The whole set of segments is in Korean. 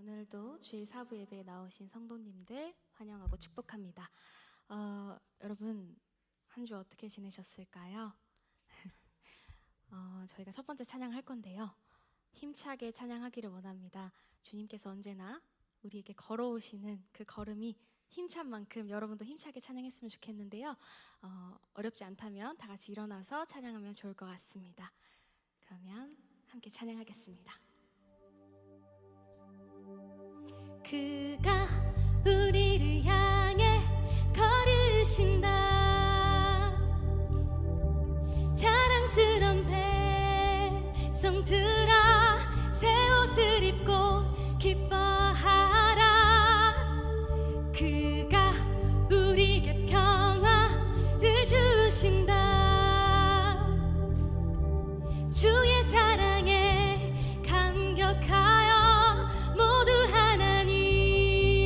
오늘도 주일 사부 예배에 나오신 성도님들 환영하고 축복합니다. 여러분 한 주 어떻게 지내셨을까요? 저희가 첫 번째 찬양을 할 건데요. 힘차게 찬양하기를 원합니다. 주님께서 언제나 우리에게 걸어오시는 그 걸음이 힘찬 만큼 여러분도 힘차게 찬양했으면 좋겠는데요. 어렵지 않다면 다 같이 일어나서 찬양하면 좋을 것 같습니다. 그러면 함께 찬양하겠습니다. 그가 우리를 향해 걸으신다. 자랑스런 백성들아 새 옷을 입고 기뻐하라. 그가 우리에게 평화를 주신다. 주의 사랑에 감격하여 모두 하나님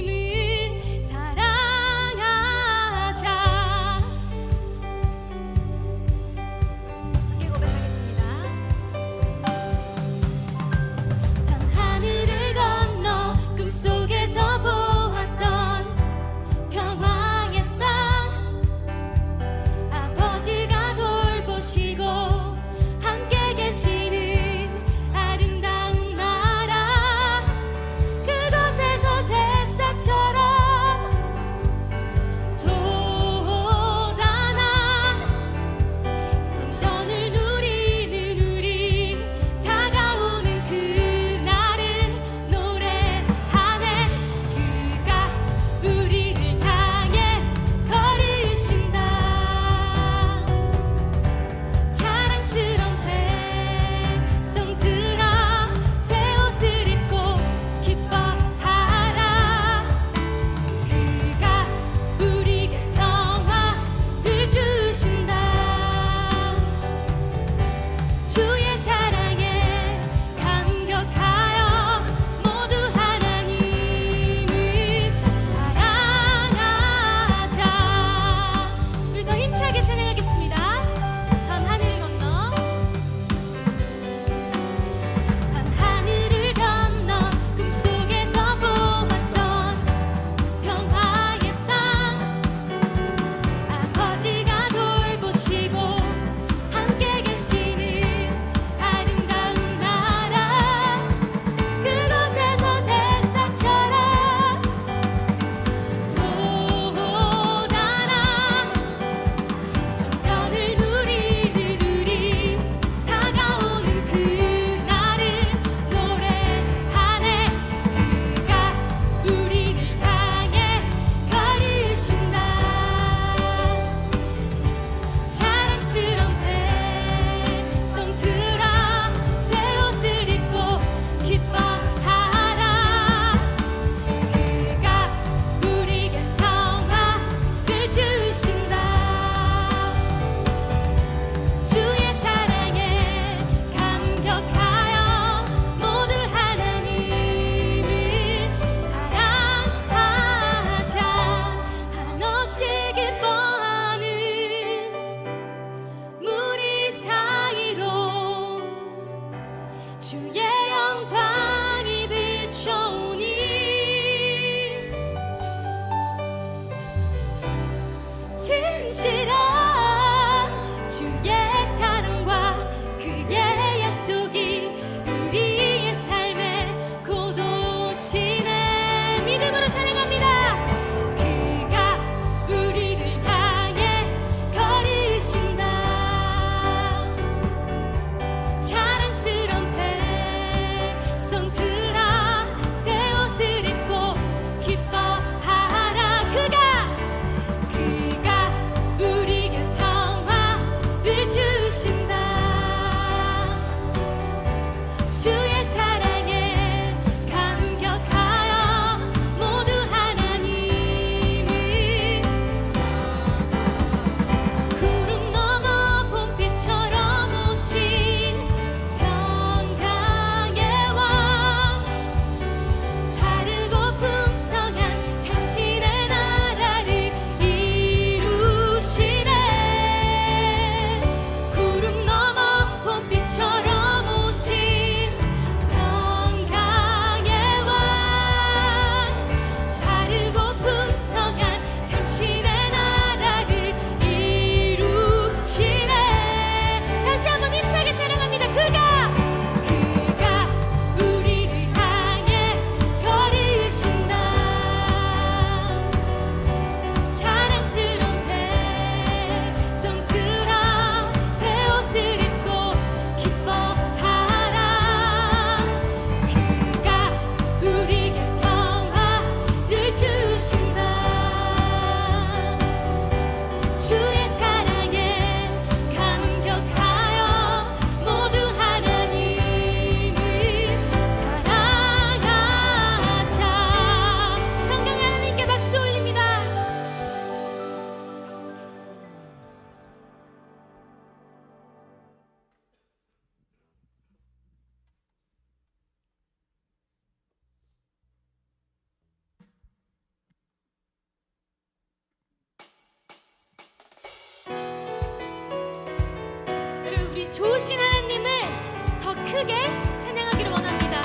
크게 찬양하기를 원합니다.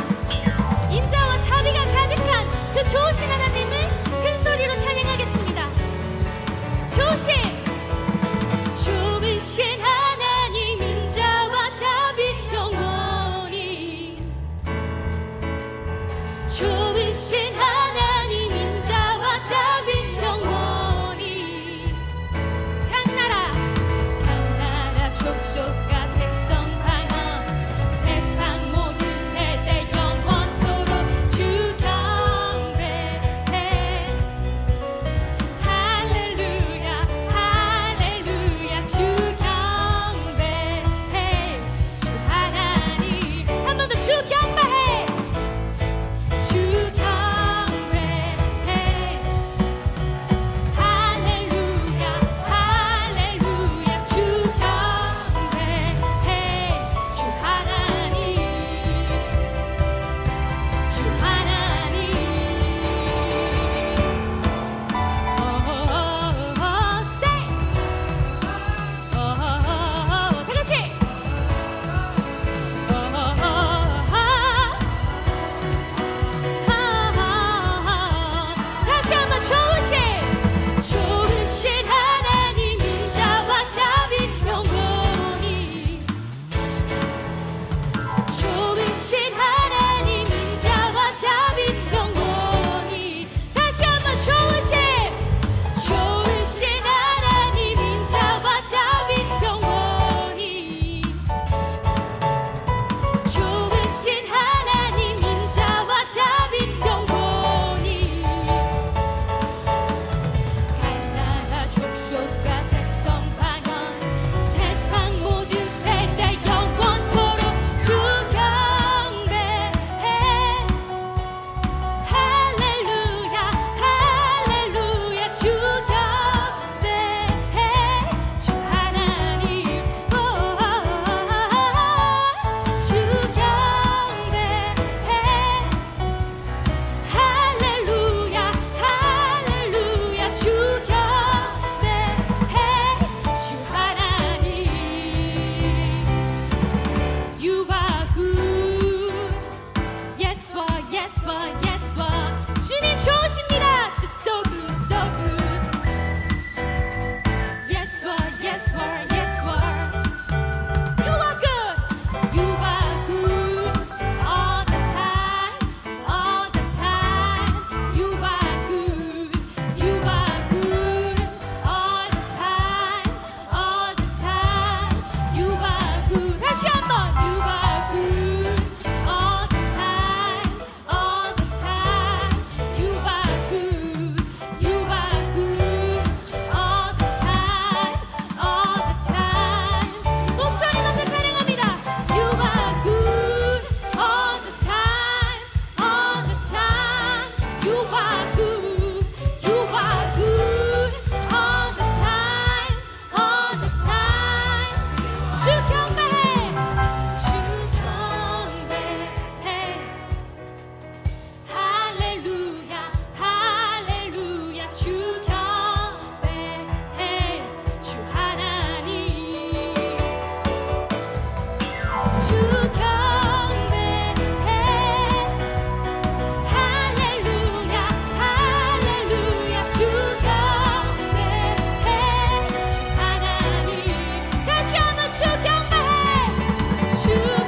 인자와 자비가 가득한 그 좋으신 하나님을 큰 소리로 찬양하겠습니다. 좋으신 하나님 인자와 자비 영원히 좋으신 하나님 인자와 자비 영원히 각 나라 족속과 백성 방언 세상 모든 세대 영원토록 주 경배해 할렐루야 할렐루야 주 경배해 주 하나님 한 번 더 주 경배해 주 경배해 할렐루야 할렐루야 주 경배해 주 하나님 주 하나님 say 다 같이 다시 한번 좋으신 하나님 인자와 자비 영원히 좋으신 하나님 인자와 자비 영원히 다시 한번 좋으신 하나님 인자와 자비 영원히 좋으신 하나님 인자와 자비 영원히 각 나라 족속과 백성 방언 세상 모든 세대 영원토록 주 경배해 할렐루야 할렐루야 주 경배해 주 하나님 주 경배해 할렐루야 할렐루야 주 경배해 주 하나님 You are good Yes Lord Yes Lord Yes Lord 주님 좋으십니다 So good So good Yes Lord Yes Lord Yes Lord You are good You are good all the time all the time You are good You are good all the time all the time You are good 다시 한번 You are good all the time all the time You are good You are good all the time all the time 목소리 높여 찬양합니다 You are good all the time all the time You are good You are good all the time all the time 주 경배해 주 경배해 할렐루야 할렐루야 주 경배해 주 하나님 주 경배해 할렐루야 할렐루야 주 경배해 주 하나님 다시 한번 주 경배해 주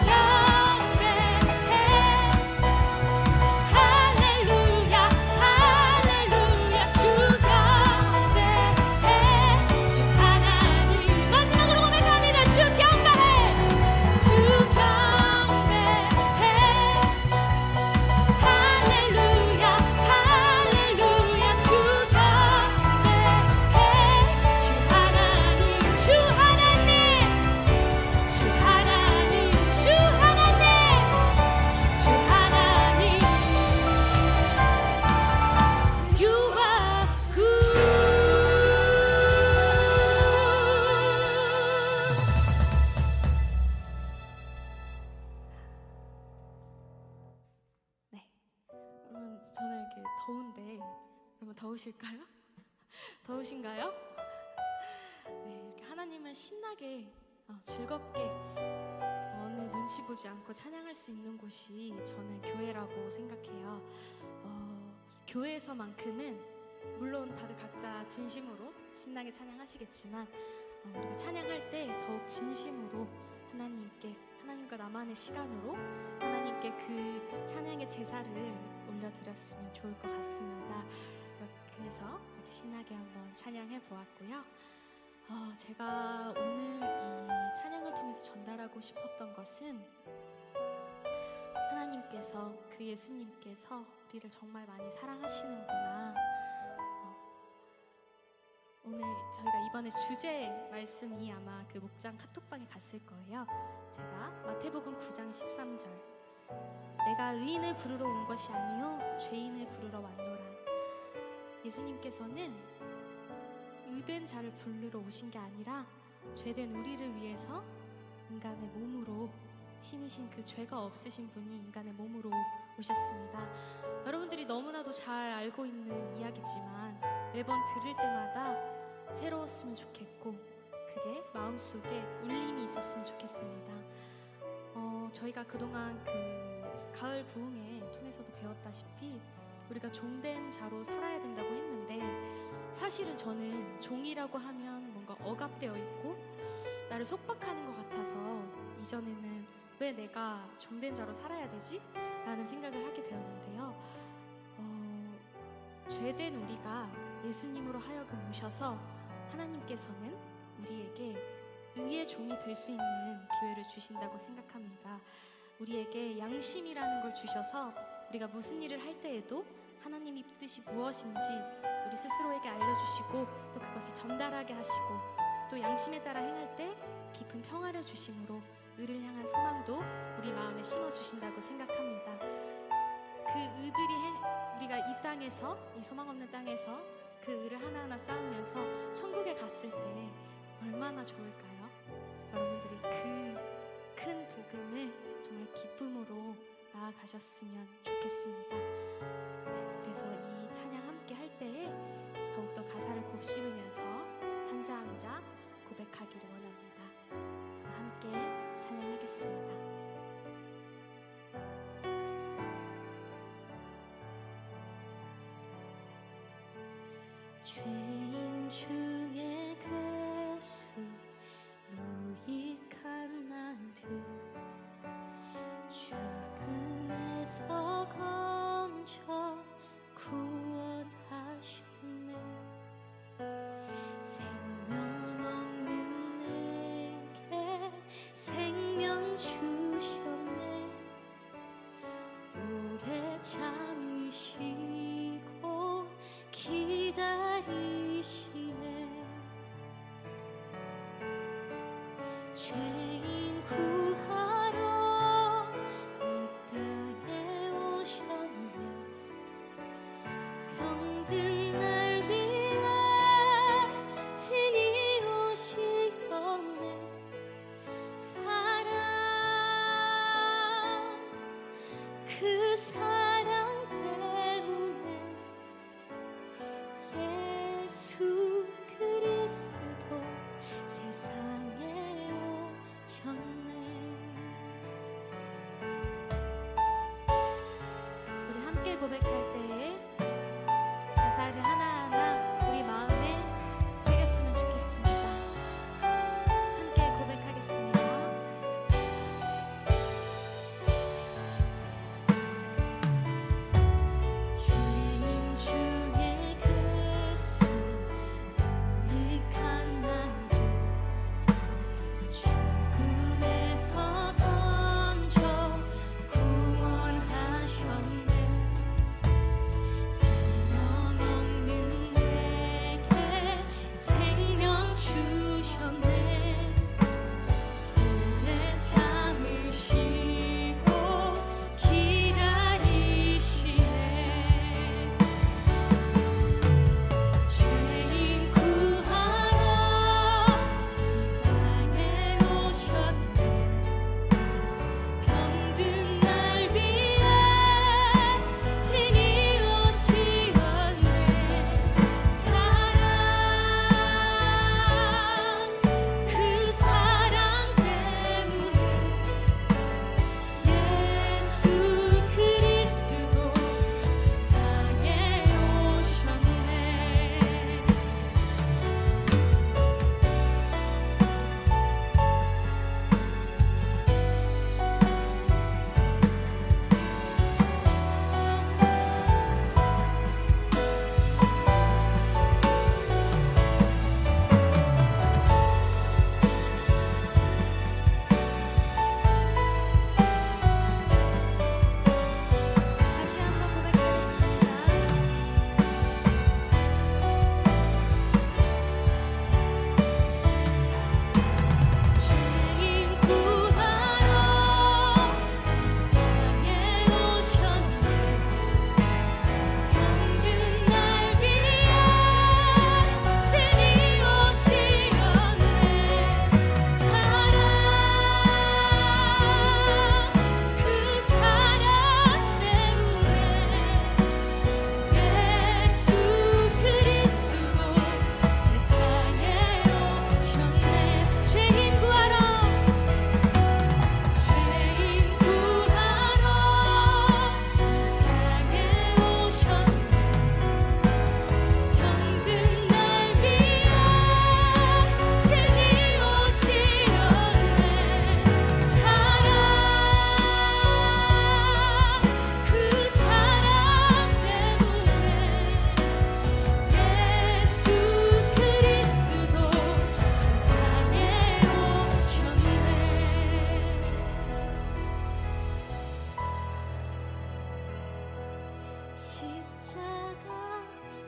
경배해 할렐루야 할렐루야 주 경배해 주 하나님 마지막으로 고백합니다 주 경배해 주 경배해 할렐루야 할렐루야 주 경배해 주 하나님 주 하나님 주 하나님 주 하나님 주 하나님 You are good 네, 여러분 저는 이렇게 더운데 여러분 더우실까요? 더우신가요? 네, 이렇게 하나님을 신나게 즐겁게 어느 눈치 보지 않고 찬양할 수 있는 곳이 저는 교회라고 생각해요. 교회에서만큼은 물론 다들 각자 진심으로 신나게 찬양하시겠지만 우리가 찬양할 때 더욱 진심으로 하나님과 나만의 시간으로 하나님께 그 찬양의 제사를 올려드렸으면 좋을 것 같습니다. 그래서 이렇게 신나게 한번 찬양해 보았고요. 제가 오늘 이 찬양을 통해서 전달하고 싶었던 것은 하나님께서, 그 예수님께서 우리를 정말 많이 사랑하시는구나. 오늘 저희가 이번에 주제 말씀이 아마 그 목장 카톡방에 갔을 거예요. 제가 마태복음 9장 13절, 내가 의인을 부르러 온 것이 아니요 죄인을 부르러 왔노라. 예수님께서는 의된 자를 부르러 오신 게 아니라 죄된 우리를 위해서 인간의 몸으로, 신이신 그 죄가 없으신 분이 인간의 몸으로 오셨습니다. 여러분들이 너무나도 잘 알고 있는 이야기지만 매번 들을 때마다 새로웠으면 좋겠고 그게 마음속에 울림이 있었으면 좋겠습니다. 저희가 그동안 그 가을 부흥회 통해서도 배웠다시피 우리가 종된 자로 살아야 된다고 했는데, 사실은 저는 종이라고 하면 뭔가 억압되어 있고 나를 속박하는 것 같아서 이전에는 왜 내가 종된 자로 살아야 되지? 라는 생각을 하게 되었는데요. 죄된 우리가 예수님으로 하여금 오셔서 하나님께서는 우리에게 의의 종이 될 수 있는 기회를 주신다고 생각합니다. 우리에게 양심이라는 걸 주셔서 우리가 무슨 일을 할 때에도 하나님의 뜻이 무엇인지 우리 스스로에게 알려주시고 또 그것을 전달하게 하시고, 또 양심에 따라 행할 때 깊은 평화를 주심으로 의를 향한 소망도 우리 마음에 심어주신다고 생각합니다. 우리가 이 땅에서, 이 소망 없는 땅에서 그 의를 하나하나 쌓으면서 천국에 갔을 때 얼마나 좋을까요? 여러분들이 그 큰 복음을 정말 기쁨으로 나아가셨으면 좋겠습니다. 그래서 이 찬양 함께 할 때에 더욱더 가사를 곱씹으면서 한자 한자 고백하기를 원합니다. 함께 찬양하겠습니다. 죄인 중에 괴수 유익한 나를 죽음에서 건져 구원하시네. 생명 없는 내게 생명 주셨네. 오래 참으시고 기다리시네. 죄인 구하러 이 땅에 오셨네. 병든 날 위해 친히 오시었네. 사랑, 그 사랑 때문에 예수 그리스도 세상에 오셨네. 우리 함께 고백할 때에 가사를 하나하나 우리 마음에 새겼으면 좋겠습니다. 함께 고백하겠습니다. 죄인 중에 괴수 유익한 나를 죽음에서 건져 구원하셨네.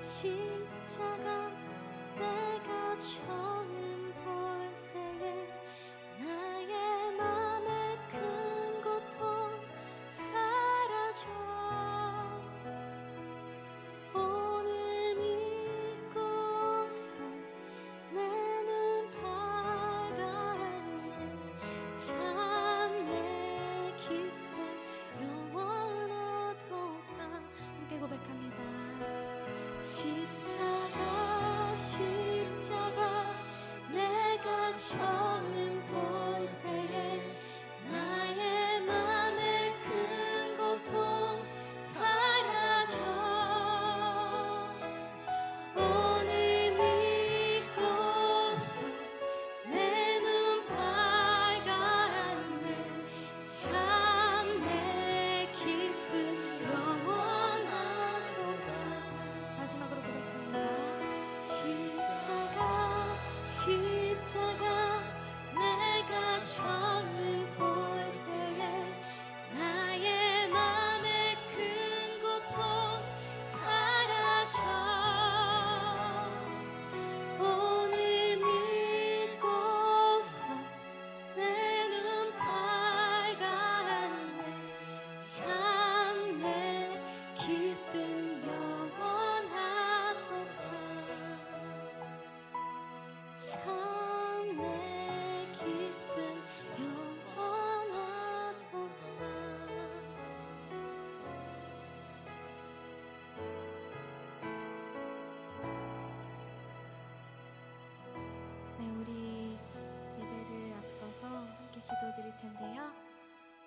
십자가 내가 처음 볼 때에 나의 맘에 큰 고통 사라져 오늘 믿고서 내 눈 밝았네 참 내 기쁨 영원하도다 함께 고백합니다. 십자가 십자가 내가 처음 볼 때에 나의 맘에 큰 고통 사라져 오늘 믿고서 내 눈 밝았네 참 내 기쁨 영원하도다 마지막으로 고백합니다. 십자가 십자가 내가 처음 볼 때에 나의 맘에 큰 고통 사라져 오늘 믿고서 내 눈 밝았네 참 내 기쁨 영원하도다 참 내 기쁨 영원하도다. 네, 우리 예배를 앞서서 함께 기도드릴 텐데요.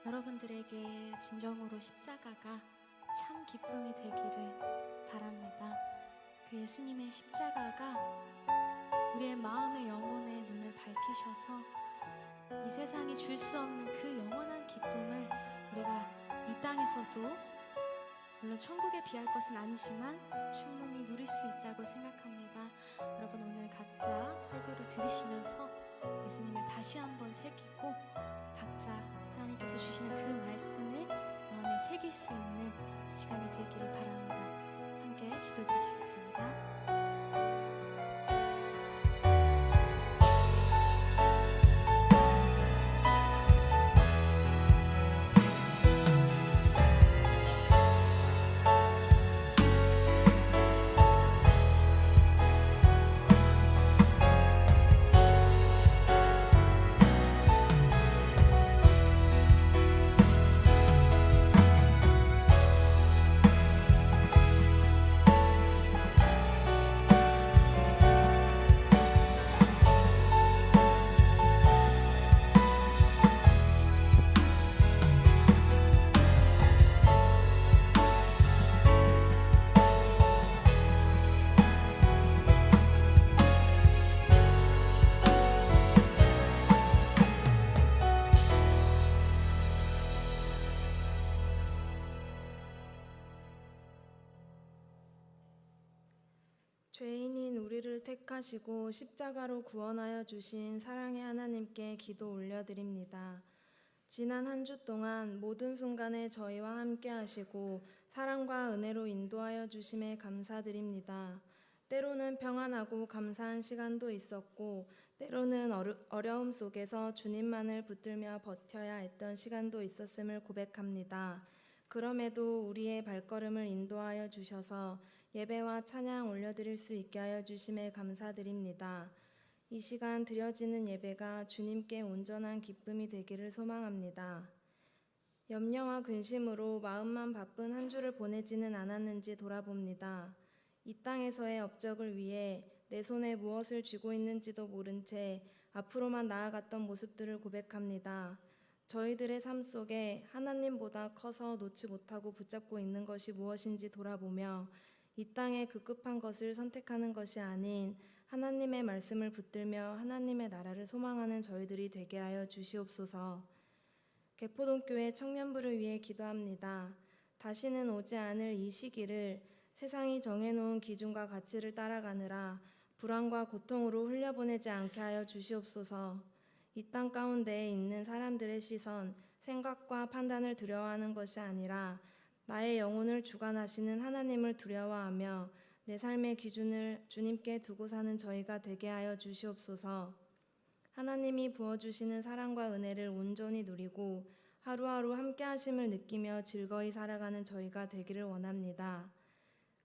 여러분들에게 진정으로 십자가가 참 기쁨이 되기를 바랍니다. 그 예수님의 십자가가 우리의 마음의 영혼의 눈을 밝히셔서 이 세상이 줄 수 없는 그 영원한 기쁨을 우리가 이 땅에서도 물론 천국에 비할 것은 아니지만 충분히 누릴 수 있다고 생각합니다. 여러분 오늘 각자 설교를 들으시면서 예수님을 다시 한번 새기고 각자 하나님께서 주시는 그 말씀을 마음에 새길 수 있는 시간이 되기를 바랍니다. 함께 기도드리시겠습니다. 죄인인 우리를 택하시고 십자가로 구원하여 주신 사랑의 하나님께 기도 올려드립니다. 지난 한 주 동안 모든 순간에 저희와 함께 하시고 사랑과 은혜로 인도하여 주심에 감사드립니다. 때로는 평안하고 감사한 시간도 있었고 때로는 어려움 속에서 주님만을 붙들며 버텨야 했던 시간도 있었음을 고백합니다. 그럼에도 우리의 발걸음을 인도하여 주셔서 예배와 찬양 올려드릴 수 있게 하여 주심에 감사드립니다. 이 시간 드려지는 예배가 주님께 온전한 기쁨이 되기를 소망합니다. 염려와 근심으로 마음만 바쁜 한 주를 보내지는 않았는지 돌아봅니다. 이 땅에서의 업적을 위해 내 손에 무엇을 쥐고 있는지도 모른 채 앞으로만 나아갔던 모습들을 고백합니다. 저희들의 삶 속에 하나님보다 커서 놓지 못하고 붙잡고 있는 것이 무엇인지 돌아보며 이 땅의 급급한 것을 선택하는 것이 아닌 하나님의 말씀을 붙들며 하나님의 나라를 소망하는 저희들이 되게 하여 주시옵소서. 개포동교회 청년부를 위해 기도합니다. 다시는 오지 않을 이 시기를 세상이 정해놓은 기준과 가치를 따라가느라 불안과 고통으로 흘려보내지 않게 하여 주시옵소서. 이 땅 가운데에 있는 사람들의 시선, 생각과 판단을 두려워하는 것이 아니라 나의 영혼을 주관하시는 하나님을 두려워하며 내 삶의 기준을 주님께 두고 사는 저희가 되게 하여 주시옵소서. 하나님이 부어주시는 사랑과 은혜를 온전히 누리고 하루하루 함께 하심을 느끼며 즐거이 살아가는 저희가 되기를 원합니다.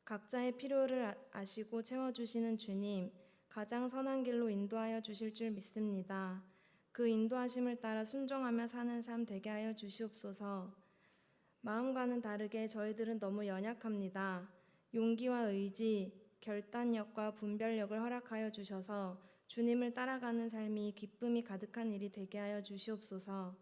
각자의 필요를 아시고 채워주시는 주님, 가장 선한 길로 인도하여 주실 줄 믿습니다. 그 인도하심을 따라 순종하며 사는 삶 되게 하여 주시옵소서. 마음과는 다르게 저희들은 너무 연약합니다. 용기와 의지, 결단력과 분별력을 허락하여 주셔서 주님을 따라가는 삶이 기쁨이 가득한 일이 되게 하여 주시옵소서.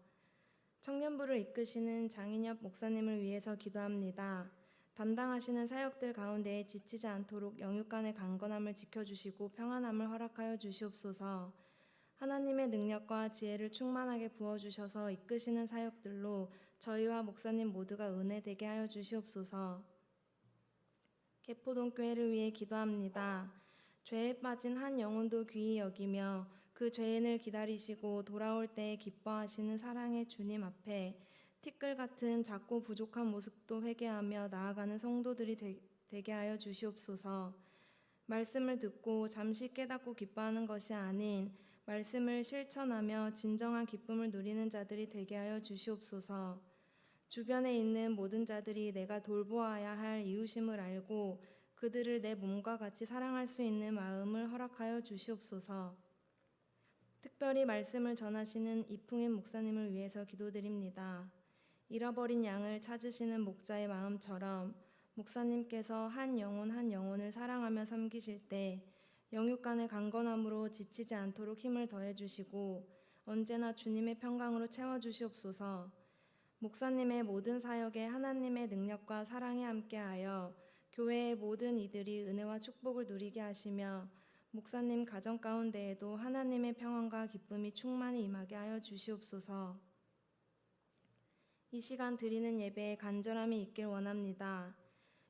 청년부를 이끄시는 장인엽 목사님을 위해서 기도합니다. 담당하시는 사역들 가운데에 지치지 않도록 영육 간의 강건함을 지켜주시고 평안함을 허락하여 주시옵소서. 하나님의 능력과 지혜를 충만하게 부어주셔서 이끄시는 사역들로 저희와 목사님 모두가 은혜되게 하여 주시옵소서. 개포동교회를 위해 기도합니다. 죄에 빠진 한 영혼도 귀히 여기며 그 죄인을 기다리시고 돌아올 때에 기뻐하시는 사랑의 주님 앞에 티끌 같은 작고 부족한 모습도 회개하며 나아가는 성도들이 되게 하여 주시옵소서. 말씀을 듣고 잠시 깨닫고 기뻐하는 것이 아닌 말씀을 실천하며 진정한 기쁨을 누리는 자들이 되게 하여 주시옵소서. 주변에 있는 모든 자들이 내가 돌보아야 할 이웃임을 알고 그들을 내 몸과 같이 사랑할 수 있는 마음을 허락하여 주시옵소서. 특별히 말씀을 전하시는 이풍인 목사님을 위해서 기도드립니다. 잃어버린 양을 찾으시는 목자의 마음처럼 목사님께서 한 영혼 한 영혼을 사랑하며 섬기실 때 영육 간의 강건함으로 지치지 않도록 힘을 더해 주시고 언제나 주님의 평강으로 채워 주시옵소서. 목사님의 모든 사역에 하나님의 능력과 사랑이 함께하여 교회의 모든 이들이 은혜와 축복을 누리게 하시며 목사님 가정 가운데에도 하나님의 평안과 기쁨이 충만히 임하게 하여 주시옵소서. 이 시간 드리는 예배에 간절함이 있길 원합니다.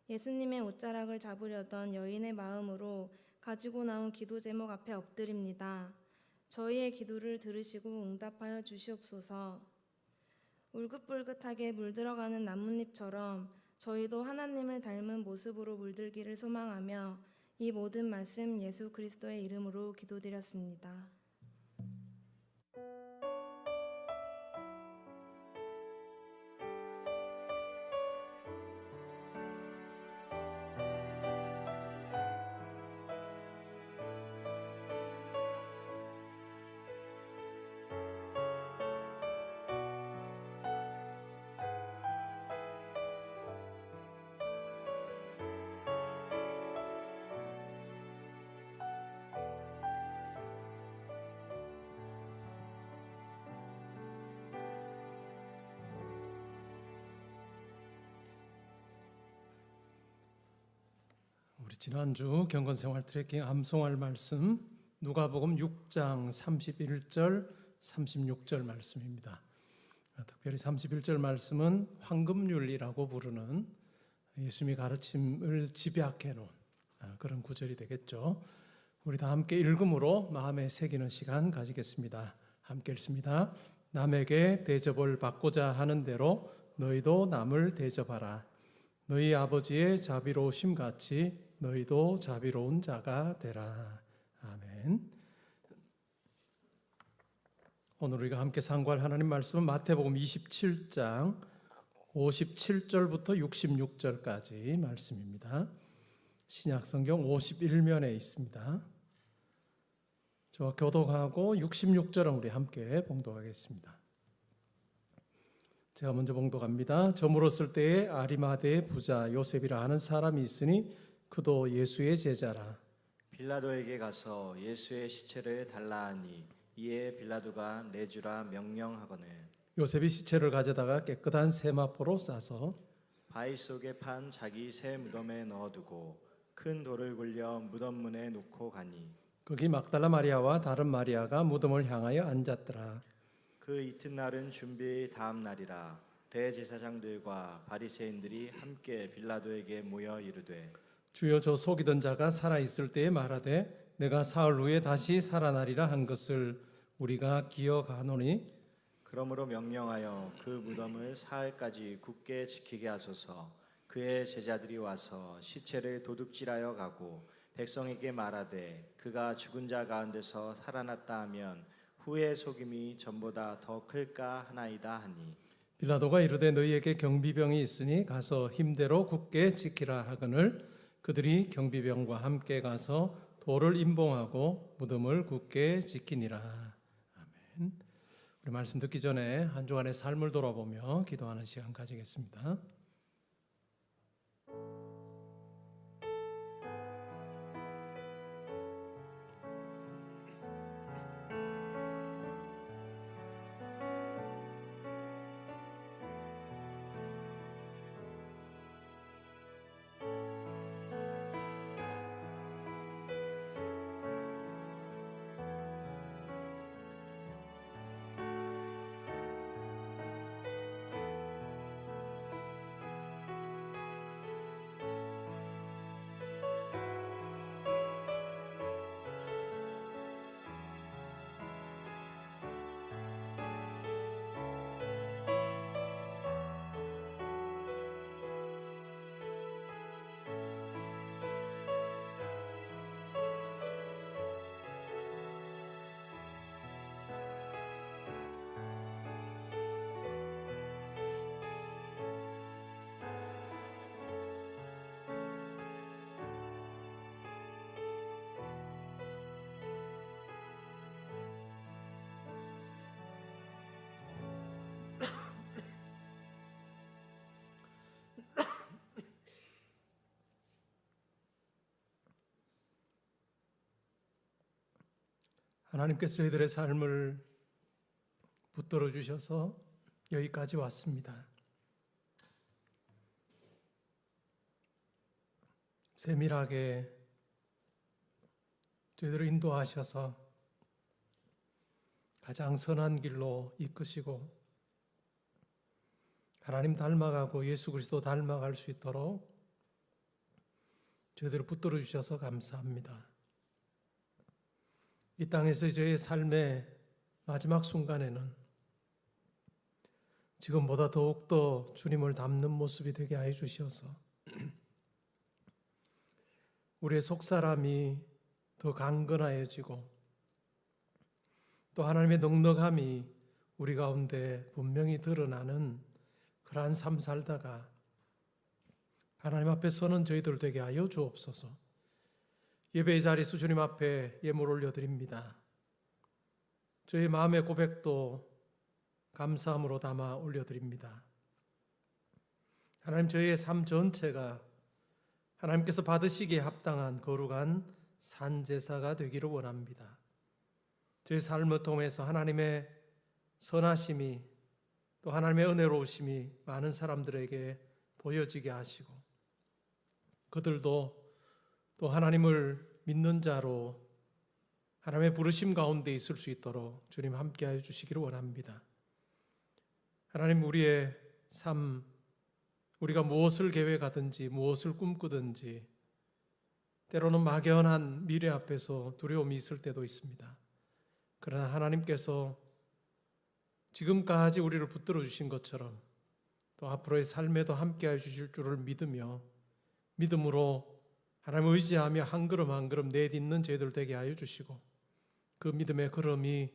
예수님의 옷자락을 잡으려던 여인의 마음으로 가지고 나온 기도 제목 앞에 엎드립니다. 저희의 기도를 들으시고 응답하여 주시옵소서. 울긋불긋하게 물들어가는 나뭇잎처럼 저희도 하나님을 닮은 모습으로 물들기를 소망하며 이 모든 말씀 예수 그리스도의 이름으로 기도드렸습니다. 우리 지난주 경건생활 트래킹 암송할 말씀 누가복음 6장 31절 36절 말씀입니다. 특별히 31절 말씀은 황금률이라고 부르는 예수님의 가르침을 집약해 놓은 그런 구절이 되겠죠. 우리 다 함께 읽음으로 마음에 새기는 시간 가지겠습니다. 함께 읽습니다. 남에게 대접을 받고자 하는 대로 너희도 남을 대접하라. 너희 아버지의 자비로우심 같이 너희도 자비로운 자가 되라. 아멘. 오늘 우리가 함께 상고할 하나님 말씀은 마태복음 27장 57절부터 66절까지 말씀입니다. 신약성경 51면에 있습니다. 저와 교독하고 66절은 우리 함께 봉독하겠습니다. 제가 먼저 봉독합니다. 저 물었을 때에 아리마대의 부자 요셉이라 하는 사람이 있으니 그도 예수의 제자라. 빌라도에게 가서 예수의 시체를 달라 하니 이에 빌라도가 내주라 명령하거늘 요셉이 시체를 가져다가 깨끗한 세마포로 싸서 바위 속에 판 자기 새 무덤에 넣어두고 큰 돌을 굴려 무덤 문에 놓고 가니 거기 막달라 마리아와 다른 마리아가 무덤을 향하여 앉았더라. 그 이튿날은 준비 다음 날이라 대제사장들과 바리새인들이 함께 빌라도에게 모여 이르되 주여 저 속이던 자가 살아있을 때에 말하되 내가 사흘 후에 다시 살아나리라 한 것을 우리가 기억하노니 그러므로 명령하여 그 무덤을 사흘까지 굳게 지키게 하소서. 그의 제자들이 와서 시체를 도둑질하여 가고 백성에게 말하되 그가 죽은 자 가운데서 살아났다 하면 후의 속임이 전보다 더 클까 하나이다 하니 빌라도가 이르되 너희에게 경비병이 있으니 가서 힘대로 굳게 지키라 하거늘 그들이 경비병과 함께 가서 돌을 임봉하고 무덤을 굳게 지키니라. 아멘. 우리 말씀 듣기 전에 한 주간의 삶을 돌아보며 기도하는 시간 가지겠습니다. 하나님께서 저희들의 삶을 붙들어 주셔서 여기까지 왔습니다. 세밀하게 저희들을 인도하셔서 가장 선한 길로 이끄시고 하나님 닮아가고 예수 그리스도 닮아갈 수 있도록 저희들을 붙들어 주셔서 감사합니다. 이 땅에서 저희의 삶의 마지막 순간에는 지금보다 더욱더 주님을 닮는 모습이 되게 하여 주셔서 우리의 속사람이 더 강건하여지고 또 하나님의 넉넉함이 우리 가운데 분명히 드러나는 그러한 삶 살다가 하나님 앞에 서는 저희들 되게 하여 주옵소서. 예배의 자리에서 주님 앞에 예물 올려드립니다. 저희 마음의 고백도 감사함으로 담아 올려드립니다. 하나님, 저희의 삶 전체가 하나님께서 받으시기에 합당한 거룩한 산제사가 되기를 원합니다. 저희 삶을 통해서 하나님의 선하심이 또 하나님의 은혜로우심이 많은 사람들에게 보여지게 하시고 그들도 또 하나님을 믿는 자로 하나님의 부르심 가운데 있을 수 있도록 주님 함께하여 주시기를 원합니다. 하나님, 우리의 삶, 우리가 무엇을 계획하든지 무엇을 꿈꾸든지 때로는 막연한 미래 앞에서 두려움이 있을 때도 있습니다. 그러나 하나님께서 지금까지 우리를 붙들어 주신 것처럼 또 앞으로의 삶에도 함께하여 주실 줄을 믿으며 믿음으로 하나님을 의지하며 한 걸음 한 걸음 내딛는 저희들 되게 하여 주시고 그 믿음의 걸음이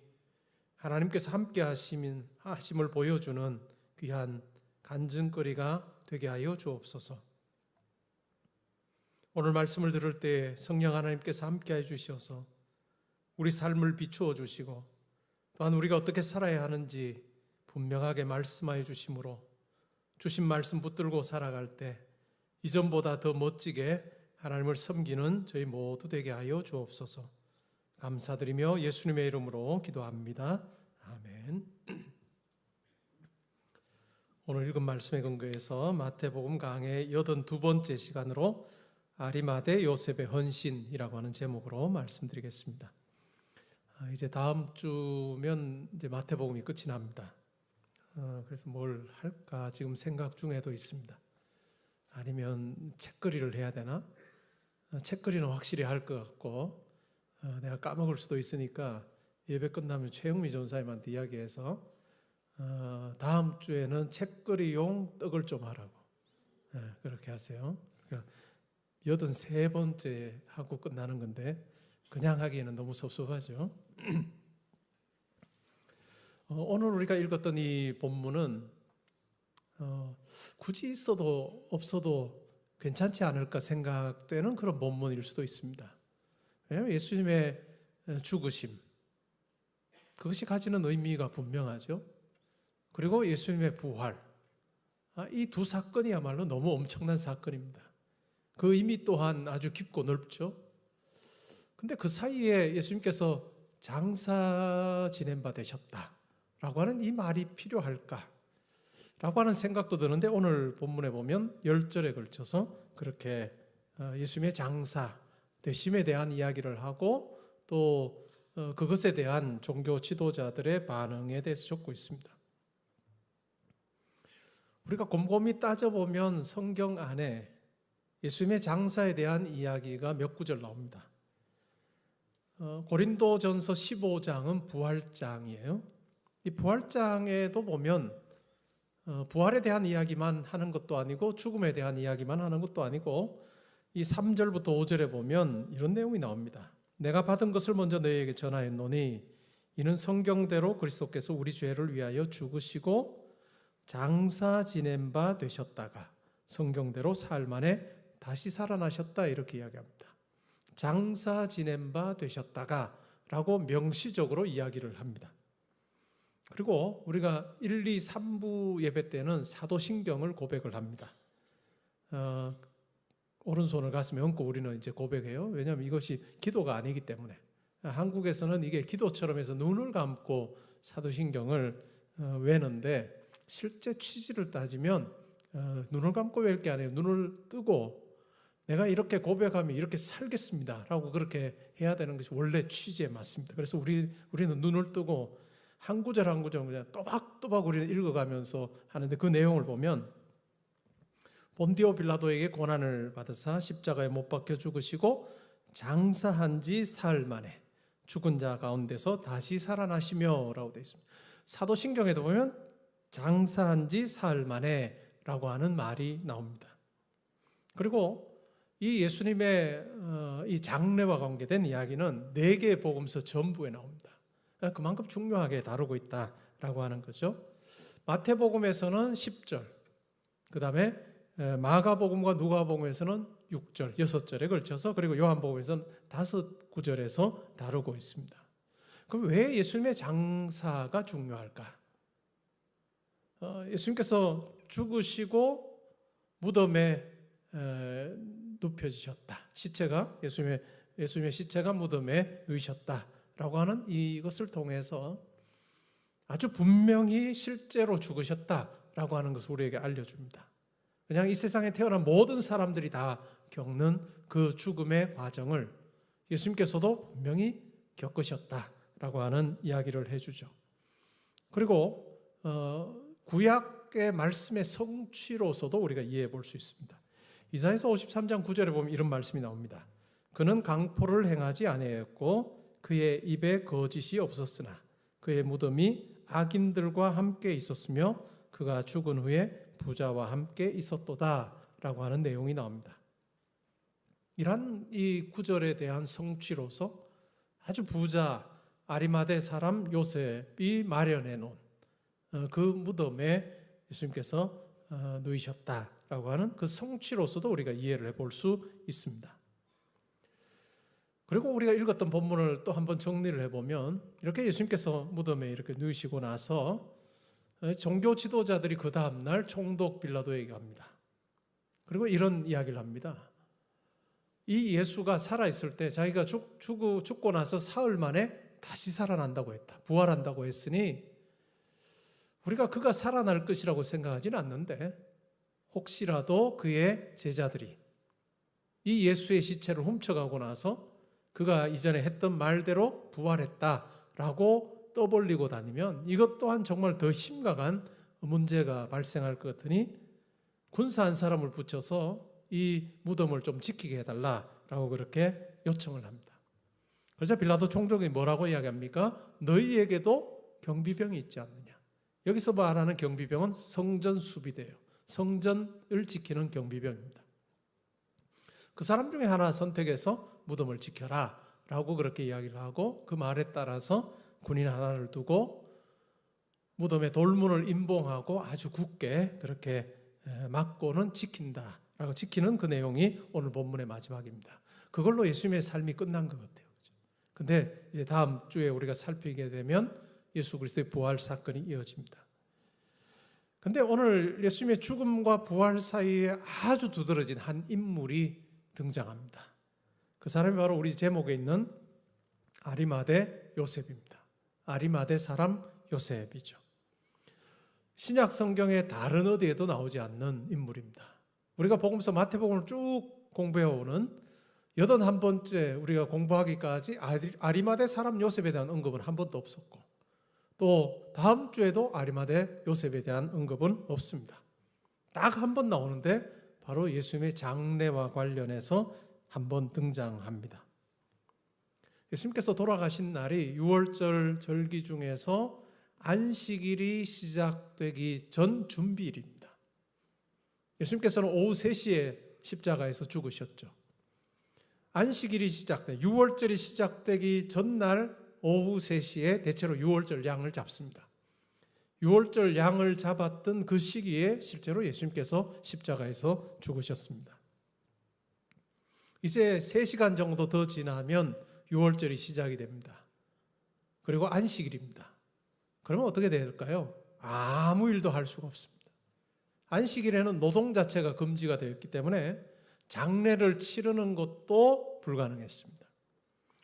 하나님께서 함께 하심을 보여주는 귀한 간증거리가 되게 하여 주옵소서. 오늘 말씀을 들을 때 성령 하나님께서 함께 해 주셔서 우리 삶을 비추어 주시고 또한 우리가 어떻게 살아야 하는지 분명하게 말씀하여 주심으로 주신 말씀 붙들고 살아갈 때 이전보다 더 멋지게 하나님을 섬기는 저희 모두 되게 하여 주옵소서. 감사드리며 예수님의 이름으로 기도합니다. 아멘. 오늘 읽은 말씀에 근거해서 마태복음 강의 82번째 시간으로 아리마대 요셉의 헌신이라고 하는 제목으로 말씀드리겠습니다. 이제 다음 주면 이제 마태복음이 끝이 납니다. 그래서 뭘 할까 지금 생각 중에도 있습니다. 아니면 책거리를 해야 되나? 책거리는 확실히 할 것 같고 내가 까먹을 수도 있으니까 예배 끝나면 최영미 전사님한테 이야기해서 다음 주에는 책거리용 떡을 좀 하라고 그렇게 하세요. 83번째 하고 끝나는 건데 그냥 하기에는 너무 섭섭하죠. 오늘 우리가 읽었던 이 본문은 굳이 있어도 없어도 괜찮지 않을까 생각되는 그런 본문일 수도 있습니다. 왜냐하면 예수님의 죽으심, 그것이 가지는 의미가 분명하죠. 그리고 예수님의 부활, 이 두 사건이야말로 너무 엄청난 사건입니다. 그 의미 또한 아주 깊고 넓죠. 근데 그 사이에 예수님께서 장사 지낸 바 되셨다라고 하는 이 말이 필요할까? 라고 하는 생각도 드는데 오늘 본문에 보면 10절에 걸쳐서 그렇게 예수님의 장사 되심에 대한 이야기를 하고 또 그것에 대한 종교 지도자들의 반응에 대해서 적고 있습니다. 우리가 곰곰이 따져보면 성경 안에 예수님의 장사에 대한 이야기가 몇 구절 나옵니다. 고린도전서 15장은 부활장이에요. 이 부활장에도 보면 부활에 대한 이야기만 하는 것도 아니고 죽음에 대한 이야기만 하는 것도 아니고 이 3절부터 5절에 보면 이런 내용이 나옵니다. 내가 받은 것을 먼저 너희에게 전하였노니 이는 성경대로 그리스도께서 우리 죄를 위하여 죽으시고 장사 지낸 바 되셨다가 성경대로 사흘 만에 다시 살아나셨다 이렇게 이야기합니다. 장사 지낸 바 되셨다가 라고 명시적으로 이야기를 합니다. 그리고 우리가 1, 2, 3부 예배 때는 사도신경을 고백을 합니다. 오른손을 가슴에 얹고 우리는 이제 고백해요. 왜냐하면 이것이 기도가 아니기 때문에. 한국에서는 이게 기도처럼 해서 눈을 감고 사도신경을 외는데 실제 취지를 따지면 눈을 감고 외울 게 아니에요. 눈을 뜨고 내가 이렇게 고백하면 이렇게 살겠습니다 라고 그렇게 해야 되는 것이 원래 취지에 맞습니다. 그래서 우리는 눈을 뜨고 한 구절 한 구절 그냥 또박또박 우리는 읽어가면서 하는데 그 내용을 보면 본디오 빌라도에게 고난을 받으사 십자가에 못 박혀 죽으시고 장사한 지 사흘 만에 죽은 자 가운데서 다시 살아나시며 라고 되어 있습니다. 사도신경에도 보면 장사한 지 사흘 만에 라고 하는 말이 나옵니다. 그리고 이 예수님의 이 장래와 관계된 이야기는 4개의 복음서 전부에 나옵니다. 그만큼 중요하게 다루고 있다라고 하는 거죠. 마태복음에서는 10절, 그 다음에 마가복음과 누가복음에서는 6절, 6절에 걸쳐서 그리고 요한복음에서는 5구절에서 다루고 있습니다. 그럼 왜 예수님의 장사가 중요할까? 예수님께서 죽으시고 무덤에 눕혀지셨다. 시체가 예수님의 시체가 무덤에 누이셨다라고 하는 이것을 통해서 아주 분명히 실제로 죽으셨다라고 하는 것을 우리에게 알려줍니다. 그냥 이 세상에 태어난 모든 사람들이 다 겪는 그 죽음의 과정을 예수님께서도 분명히 겪으셨다라고 하는 이야기를 해주죠. 그리고 구약의 말씀의 성취로서도 우리가 이해해 볼 수 있습니다. 이사야서 53장 9절에 보면 이런 말씀이 나옵니다. 그는 강포를 행하지 아니하였고 그의 입에 거짓이 없었으나 그의 무덤이 악인들과 함께 있었으며 그가 죽은 후에 부자와 함께 있었도다 라고 하는 내용이 나옵니다. 이러한 이 구절에 대한 성취로서 아주 부자 아리마대 사람 요셉이 마련해 놓은 그 무덤에 예수님께서 누이셨다라고 하는 그 성취로서도 우리가 이해를 해볼 수 있습니다. 그리고 우리가 읽었던 본문을 또 한번 정리를 해보면 이렇게 예수님께서 무덤에 이렇게 누이시고 나서 종교 지도자들이 그 다음날 총독 빌라도에게 갑니다. 그리고 이런 이야기를 합니다. 이 예수가 살아있을 때 자기가 죽고 나서 사흘 만에 다시 살아난다고 했다. 부활한다고 했으니 우리가 그가 살아날 것이라고 생각하지는 않는데 혹시라도 그의 제자들이 이 예수의 시체를 훔쳐가고 나서 그가 이전에 했던 말대로 부활했다라고 떠벌리고 다니면 이것 또한 정말 더 심각한 문제가 발생할 것 같으니 군사 한 사람을 붙여서 이 무덤을 좀 지키게 해달라라고 그렇게 요청을 합니다. 그러자 빌라도 총독이 뭐라고 이야기합니까? 너희에게도 경비병이 있지 않느냐. 여기서 말하는 경비병은 성전 수비대예요. 성전을 지키는 경비병입니다. 그 사람 중에 하나 선택해서 무덤을 지켜라 라고 그렇게 이야기를 하고, 그 말에 따라서 군인 하나를 두고 무덤의 돌문을 임봉하고 아주 굳게 그렇게 막고는 지킨다 라고, 지키는 그 내용이 오늘 본문의 마지막입니다. 그걸로 예수님의 삶이 끝난 것 같아요. 근데 이제 다음 주에 우리가 살피게 되면 예수 그리스도의 부활 사건이 이어집니다. 근데 오늘 예수님의 죽음과 부활 사이에 아주 두드러진 한 인물이 등장합니다. 그 사람이 바로 우리 제목에 있는 아리마대 요셉입니다. 아리마대 사람 요셉이죠. 신약 성경의 다른 어디에도 나오지 않는 인물입니다. 우리가 복음서 마태복음을 쭉 공부해오는 81번째 우리가 공부하기까지 아리마대 사람 요셉에 대한 언급은 한 번도 없었고, 또 다음 주에도 아리마대 요셉에 대한 언급은 없습니다. 딱 한 번 나오는데 바로 예수님의 장례와 관련해서 한 번 등장합니다. 예수님께서 돌아가신 날이 유월절 절기 중에서 안식일이 시작되기 전 준비일입니다. 예수님께서는 오후 3시에 십자가에서 죽으셨죠. 안식일이 시작돼 유월절이 시작되기 전날 오후 3시에 대체로 유월절 양을 잡습니다. 유월절 양을 잡았던 그 시기에 실제로 예수님께서 십자가에서 죽으셨습니다. 이제 3시간 정도 더 지나면 유월절이 시작이 됩니다. 그리고 안식일입니다. 그러면 어떻게 될까요? 아무 일도 할 수가 없습니다. 안식일에는 노동 자체가 금지가 되었기 때문에 장례를 치르는 것도 불가능했습니다.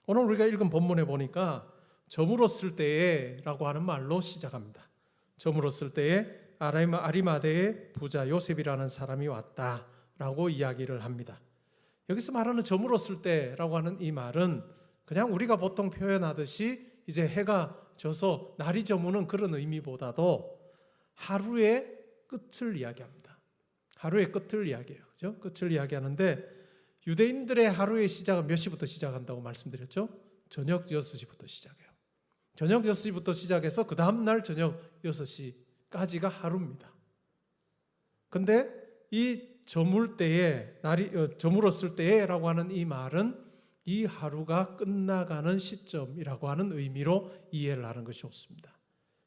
오늘 우리가 읽은 본문에 보니까 저물었을 때에 라고 하는 말로 시작합니다. 저물었을 때에 아리마대의 부자 요셉이라는 사람이 왔다라고 이야기를 합니다. 여기서 말하는 저물었을 때라고 하는 이 말은 그냥 우리가 보통 표현하듯이 이제 해가 져서 날이 저무는 그런 의미보다도 하루의 끝을 이야기합니다. 하루의 끝을 이야기해요. 그죠? 끝을 이야기하는데, 유대인들의 하루의 시작은 몇 시부터 시작한다고 말씀드렸죠? 저녁 6시부터 시작해요. 저녁 6시부터 시작해서 그 다음날 저녁 6시까지가 하루입니다. 근데 이 저물 때에, 저물었을 때라고 하는 이 말은 이 하루가 끝나가는 시점이라고 하는 의미로 이해를 하는 것이 좋습니다.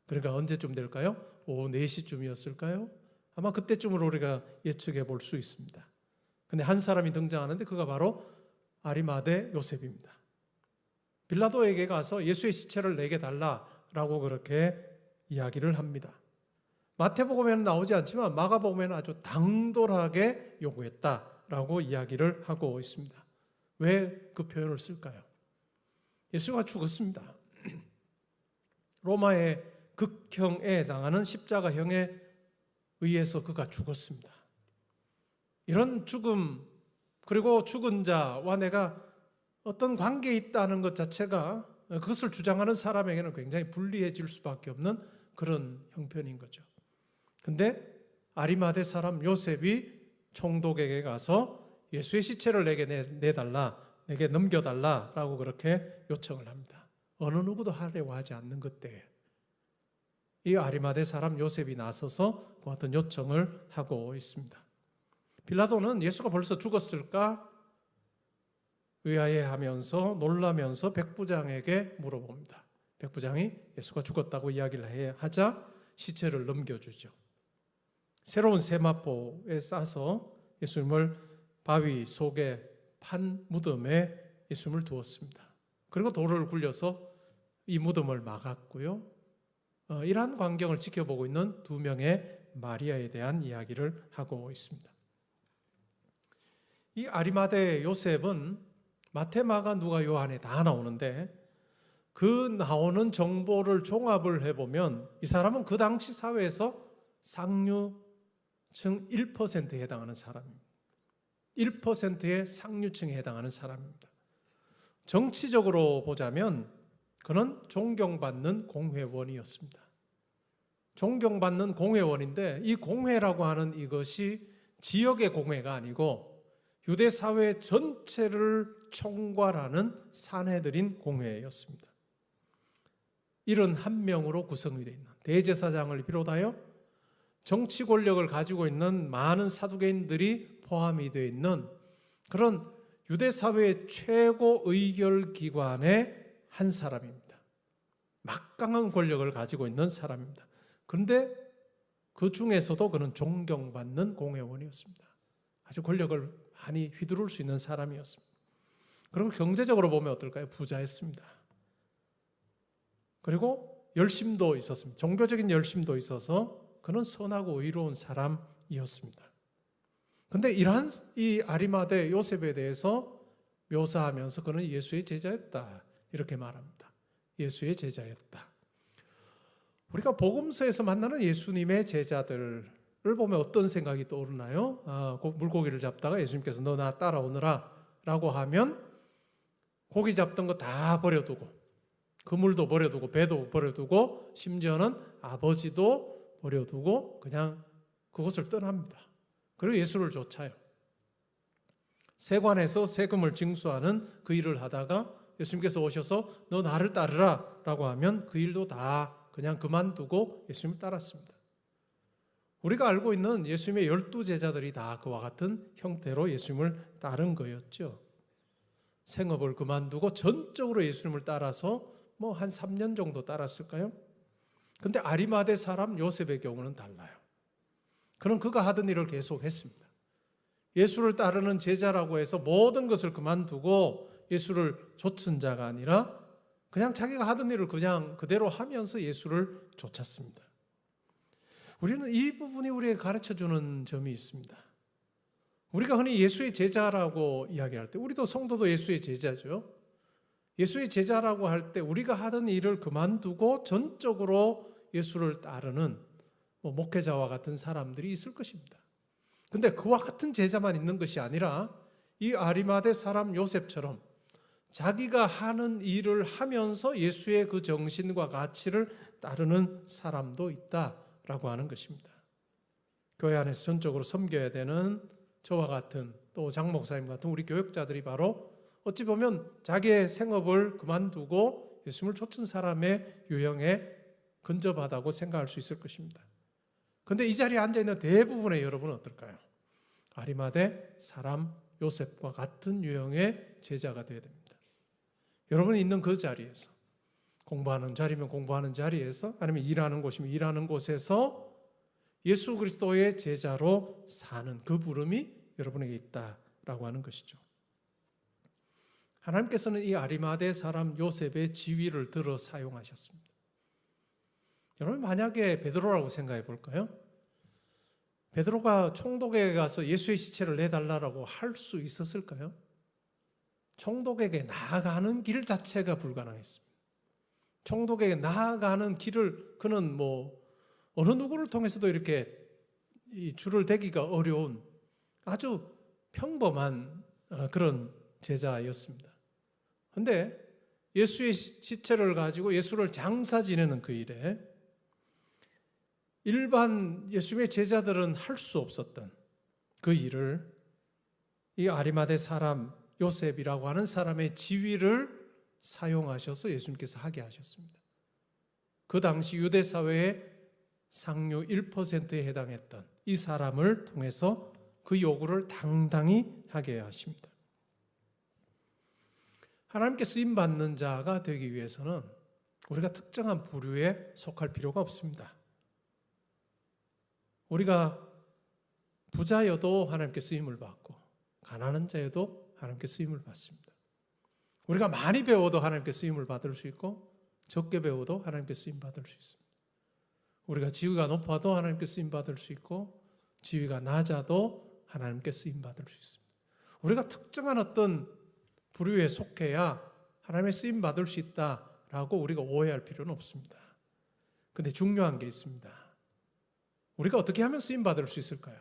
그러니까 언제쯤 될까요? 오후 4시쯤이었을까요? 아마 그때쯤으로 우리가 예측해 볼 수 있습니다. 근데 한 사람이 등장하는데 그가 바로 아리마대 요셉입니다. 빌라도에게 가서 예수의 시체를 내게 달라라고 그렇게 이야기를 합니다. 마태복음에는 나오지 않지만 마가복음에는 아주 당돌하게 요구했다라고 이야기를 하고 있습니다. 왜 그 표현을 쓸까요? 예수가 죽었습니다. 로마의 극형에 해당하는 십자가형에 의해서 그가 죽었습니다. 이런 죽음, 그리고 죽은 자와 내가 어떤 관계에 있다는 것 자체가 그것을 주장하는 사람에게는 굉장히 불리해질 수밖에 없는 그런 형편인 거죠. 근데 아리마대 사람 요셉이 총독에게 가서 예수의 시체를 내게 내달라, 내게 넘겨달라라고 그렇게 요청을 합니다. 어느 누구도 하려고 하지 않는 그때에 이 아리마대 사람 요셉이 나서서 그 같은 요청을 하고 있습니다. 빌라도는 예수가 벌써 죽었을까 의아해하면서 놀라면서 백부장에게 물어봅니다. 백부장이 예수가 죽었다고 이야기를 하자 시체를 넘겨주죠. 새로운 세마포에 싸서 예수님을 바위 속에 판 무덤에 예수님을 두었습니다. 그리고 돌을 굴려서 이 무덤을 막았고요. 이러한 광경을 지켜보고 있는 2명의 마리아에 대한 이야기를 하고 있습니다. 이 아리마대 요셉은 마태, 마가, 누가, 요한에 다 나오는데 그 나오는 정보를 종합을 해보면 이 사람은 그 당시 사회에서 상류층 1%에 해당하는 사람입니다. 1%의 상류층에 해당하는 사람입니다. 정치적으로 보자면 그는 존경받는 공회원이었습니다. 존경받는 공회원인데 이 공회라고 하는 이것이 지역의 공회가 아니고 유대 사회 전체를 총괄하는 사내들인 공회였습니다. 71명으로 구성이 되어 있는 대제사장을 비롯하여 정치 권력을 가지고 있는 많은 사두개인들이 포함이 되어 있는 그런 유대 사회의 최고 의결 기관의 한 사람입니다. 막강한 권력을 가지고 있는 사람입니다. 그런데 그 중에서도 그는 존경받는 공회원이었습니다. 아주 권력을 많이 휘두를 수 있는 사람이었습니다. 그리고 경제적으로 보면 어떨까요? 부자였습니다. 그리고 열심도 있었습니다. 종교적인 열심도 있어서 그는 선하고 의로운 사람이었습니다. 그런데 이러한 이 아리마대 요셉에 대해서 묘사하면서 그는 예수의 제자였다 이렇게 말합니다. 예수의 제자였다. 우리가 복음서에서 만나는 예수님의 제자들을 보면 어떤 생각이 떠오르나요? 물고기를 잡다가 예수님께서 너 나 따라오너라 라고 하면 고기 잡던 거 다 버려두고 그물도 버려두고 배도 버려두고 심지어는 아버지도 버려두고 그냥 그곳을 떠납니다. 그리고 예수를 쫓아요. 세관에서 세금을 징수하는 그 일을 하다가 예수님께서 오셔서 너 나를 따르라 라고 하면 그 일도 다 그냥 그만두고 예수님을 따랐습니다. 우리가 알고 있는 예수님의 12제자들이 다 그와 같은 형태로 예수님을 따른 거였죠. 생업을 그만두고 전적으로 예수님을 따라서 뭐 한 3년 정도 따랐을까요? 그런데 아리마대 사람 요셉의 경우는 달라요. 그는 그가 하던 일을 계속 했습니다. 예수를 따르는 제자라고 해서 모든 것을 그만두고 예수를 좇은 자가 아니라 그냥 자기가 하던 일을 그냥 그대로 하면서 예수를 쫓았습니다. 우리는 이 부분이 우리에게 가르쳐주는 점이 있습니다. 우리가 흔히 예수의 제자라고 이야기할 때 우리도 성도도 예수의 제자죠. 예수의 제자라고 할 때 우리가 하던 일을 그만두고 전적으로 예수를 따르는 목회자와 같은 사람들이 있을 것입니다. 그런데 그와 같은 제자만 있는 것이 아니라 이 아리마대 사람 요셉처럼 자기가 하는 일을 하면서 예수의 그 정신과 가치를 따르는 사람도 있다라고 하는 것입니다. 교회 안에서 전적으로 섬겨야 되는 저와 같은 또 장 목사님 같은 우리 교역자들이 바로 어찌 보면 자기의 생업을 그만두고 예수님을 쫓은 사람의 유형에 근접하다고 생각할 수 있을 것입니다. 그런데 이 자리에 앉아있는 대부분의 여러분은 어떨까요? 아리마대 사람 요셉과 같은 유형의 제자가 되어야 됩니다. 여러분이 있는 그 자리에서 공부하는 자리면 공부하는 자리에서 아니면 일하는 곳이면 일하는 곳에서 예수 그리스도의 제자로 사는 그 부름이 여러분에게 있다라고 하는 것이죠. 하나님께서는 이 아리마대 사람 요셉의 지위를 들어 사용하셨습니다. 여러분 만약에 베드로라고 생각해 볼까요? 베드로가 총독에게 가서 예수의 시체를 내달라고 할 수 있었을까요? 총독에게 나아가는 길 자체가 불가능했습니다. 총독에게 나아가는 길을 그는 어느 누구를 통해서도 이렇게 이 줄을 대기가 어려운 아주 평범한 그런 제자였습니다. 그런데 예수의 시체를 가지고 예수를 장사 지내는 그 일에 일반 예수의 제자들은 할 수 없었던 그 일을 이 아리마대 사람 요셉이라고 하는 사람의 지위를 사용하셔서 예수님께서 하게 하셨습니다. 그 당시 유대 사회의 상류 1%에 해당했던 이 사람을 통해서 그 요구를 당당히 하게 하십니다. 하나님께 쓰임받는 자가 되기 위해서는 우리가 특정한 부류에 속할 필요가 없습니다. 우리가 부자여도 하나님께 쓰임을 받고 가난한 자여도 하나님께 쓰임을 받습니다. 우리가 많이 배워도 하나님께 쓰임을 받을 수 있고 적게 배워도 하나님께 쓰임 받을 수 있습니다. 우리가 지위가 높아도 하나님께 쓰임 받을 수 있고 지위가 낮아도 하나님께 쓰임 받을 수 있습니다. 우리가 특정한 어떤 부류에 속해야 하나님의 쓰임 받을 수 있다라고 우리가 오해할 필요는 없습니다. 그런데 중요한 게 있습니다. 우리가 어떻게 하면 쓰임 받을 수 있을까요?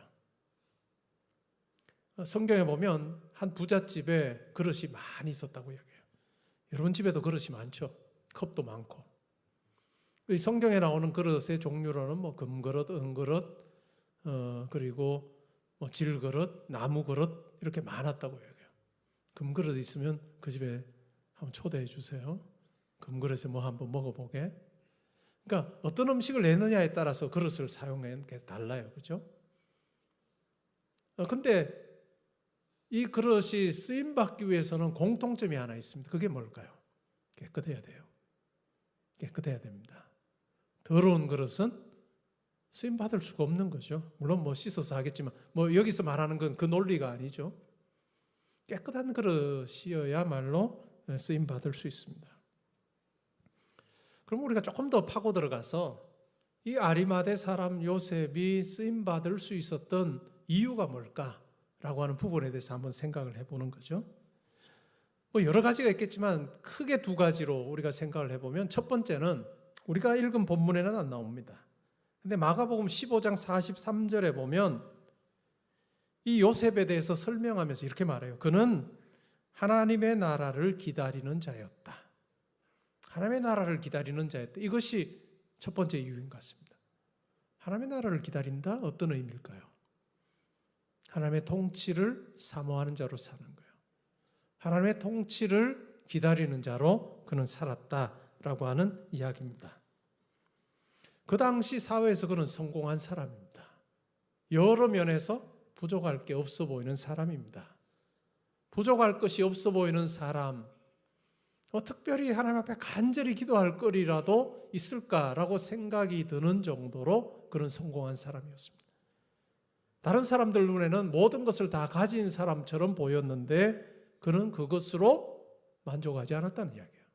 성경에 보면 한 부잣집에 그릇이 많이 있었다고 이야기해요. 여러분 집에도 그릇이 많죠. 컵도 많고. 이 성경에 나오는 그릇의 종류로는 금그릇, 은그릇, 그리고 질그릇, 나무그릇 이렇게 많았다고 이야기해요. 금그릇 있으면 그 집에 한번 초대해 주세요. 금그릇에 한번 먹어보게. 그러니까 어떤 음식을 내느냐에 따라서 그릇을 사용하는 게 달라요. 그죠? 근데 이 그릇이 쓰임받기 위해서는 공통점이 하나 있습니다. 그게 뭘까요? 깨끗해야 돼요. 깨끗해야 됩니다. 더러운 그릇은 쓰임받을 수가 없는 거죠. 물론 뭐 씻어서 하겠지만 여기서 말하는 건 그 논리가 아니죠. 깨끗한 그릇이어야말로 쓰임받을 수 있습니다. 그럼 우리가 조금 더 파고 들어가서 이 아리마대 사람 요셉이 쓰임받을 수 있었던 이유가 뭘까라고 하는 부분에 대해서 한번 생각을 해보는 거죠. 여러 가지가 있겠지만 크게 두 가지로 우리가 생각을 해보면, 첫 번째는 우리가 읽은 본문에는 안 나옵니다. 근데 마가복음 15장 43절에 보면 이 요셉에 대해서 설명하면서 이렇게 말해요. 그는 하나님의 나라를 기다리는 자였다. 하나님의 나라를 기다리는 자였다. 이것이 첫 번째 이유인 것 같습니다. 하나님의 나라를 기다린다? 어떤 의미일까요? 하나님의 통치를 사모하는 자로 사는 거예요. 하나님의 통치를 기다리는 자로 그는 살았다라고 하는 이야기입니다. 그 당시 사회에서 그는 성공한 사람입니다. 여러 면에서 부족할 게 없어 보이는 사람입니다. 부족할 것이 없어 보이는 사람, 특별히 하나님 앞에 간절히 기도할 거리라도 있을까라고 생각이 드는 정도로 그는 성공한 사람이었습니다. 다른 사람들 눈에는 모든 것을 다 가진 사람처럼 보였는데 그는 그것으로 만족하지 않았다는 이야기예요.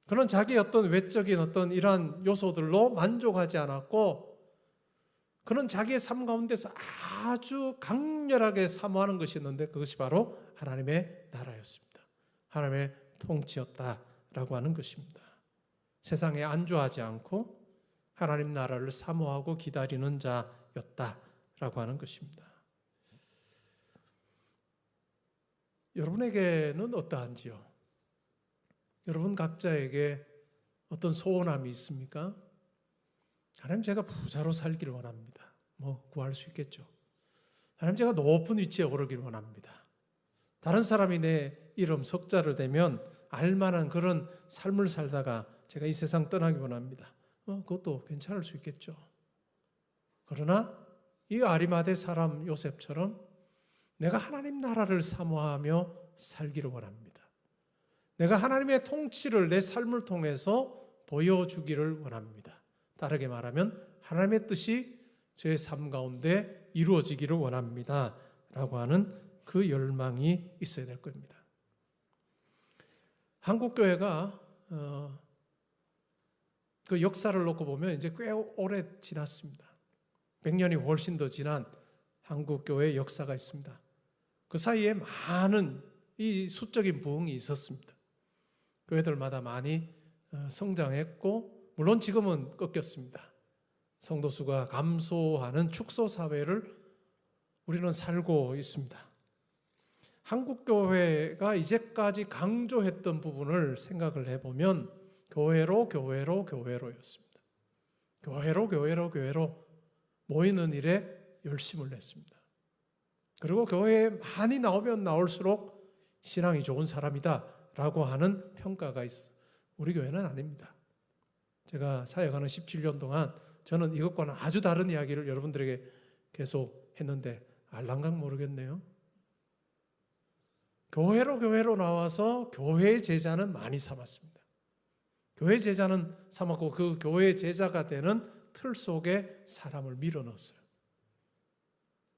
그는 자기의 어떤 외적인 어떤 이러한 요소들로 만족하지 않았고, 그는 자기의 삶 가운데서 아주 강렬하게 사모하는 것이 있는데 그것이 바로 하나님의 나라였습니다. 하나님의 통치였다라고 하는 것입니다. 세상에 안주하지 않고 하나님 나라를 사모하고 기다리는 자였다라고 하는 것입니다. 여러분에게는 어떠한지요? 여러분 각자에게 어떤 소원함이 있습니까? 하나님, 제가 부자로 살기를 원합니다. 구할 수 있겠죠. 하나님, 제가 높은 위치에 오르기를 원합니다. 다른 사람이 내 이름 석자를 대면 알만한 그런 삶을 살다가 제가 이 세상 떠나기 원합니다. 그것도 괜찮을 수 있겠죠. 그러나 이 아리마대 사람 요셉처럼 내가 하나님 나라를 사모하며 살기를 원합니다. 내가 하나님의 통치를 내 삶을 통해서 보여주기를 원합니다. 다르게 말하면 하나님의 뜻이 제 삶 가운데 이루어지기를 원합니다. 라고 하는 그 열망이 있어야 될 겁니다. 한국교회가 그 역사를 놓고 보면 이제 꽤 오래 지났습니다. 100년이 훨씬 더 지난 한국교회의 역사가 있습니다. 그 사이에 많은 이 수적인 부흥이 있었습니다. 교회들마다 많이 성장했고, 물론 지금은 꺾였습니다. 성도 수가 감소하는 축소 사회를 우리는 살고 있습니다. 한국교회가 이제까지 강조했던 부분을 생각을 해보면 교회로였습니다. 교회로 모이는 일에 열심을 냈습니다. 그리고 교회에 많이 나오면 나올수록 신앙이 좋은 사람이다 라고 하는 평가가 있어서 우리 교회는 아닙니다. 제가 사역하는 17년 동안 저는 이것과는 아주 다른 이야기를 여러분들에게 계속 했는데 알랑강 모르겠네요. 교회로 나와서 교회의 제자는 많이 삼았습니다. 교회 제자는 삼았고 그 교회의 제자가 되는 틀 속에 사람을 밀어넣었어요.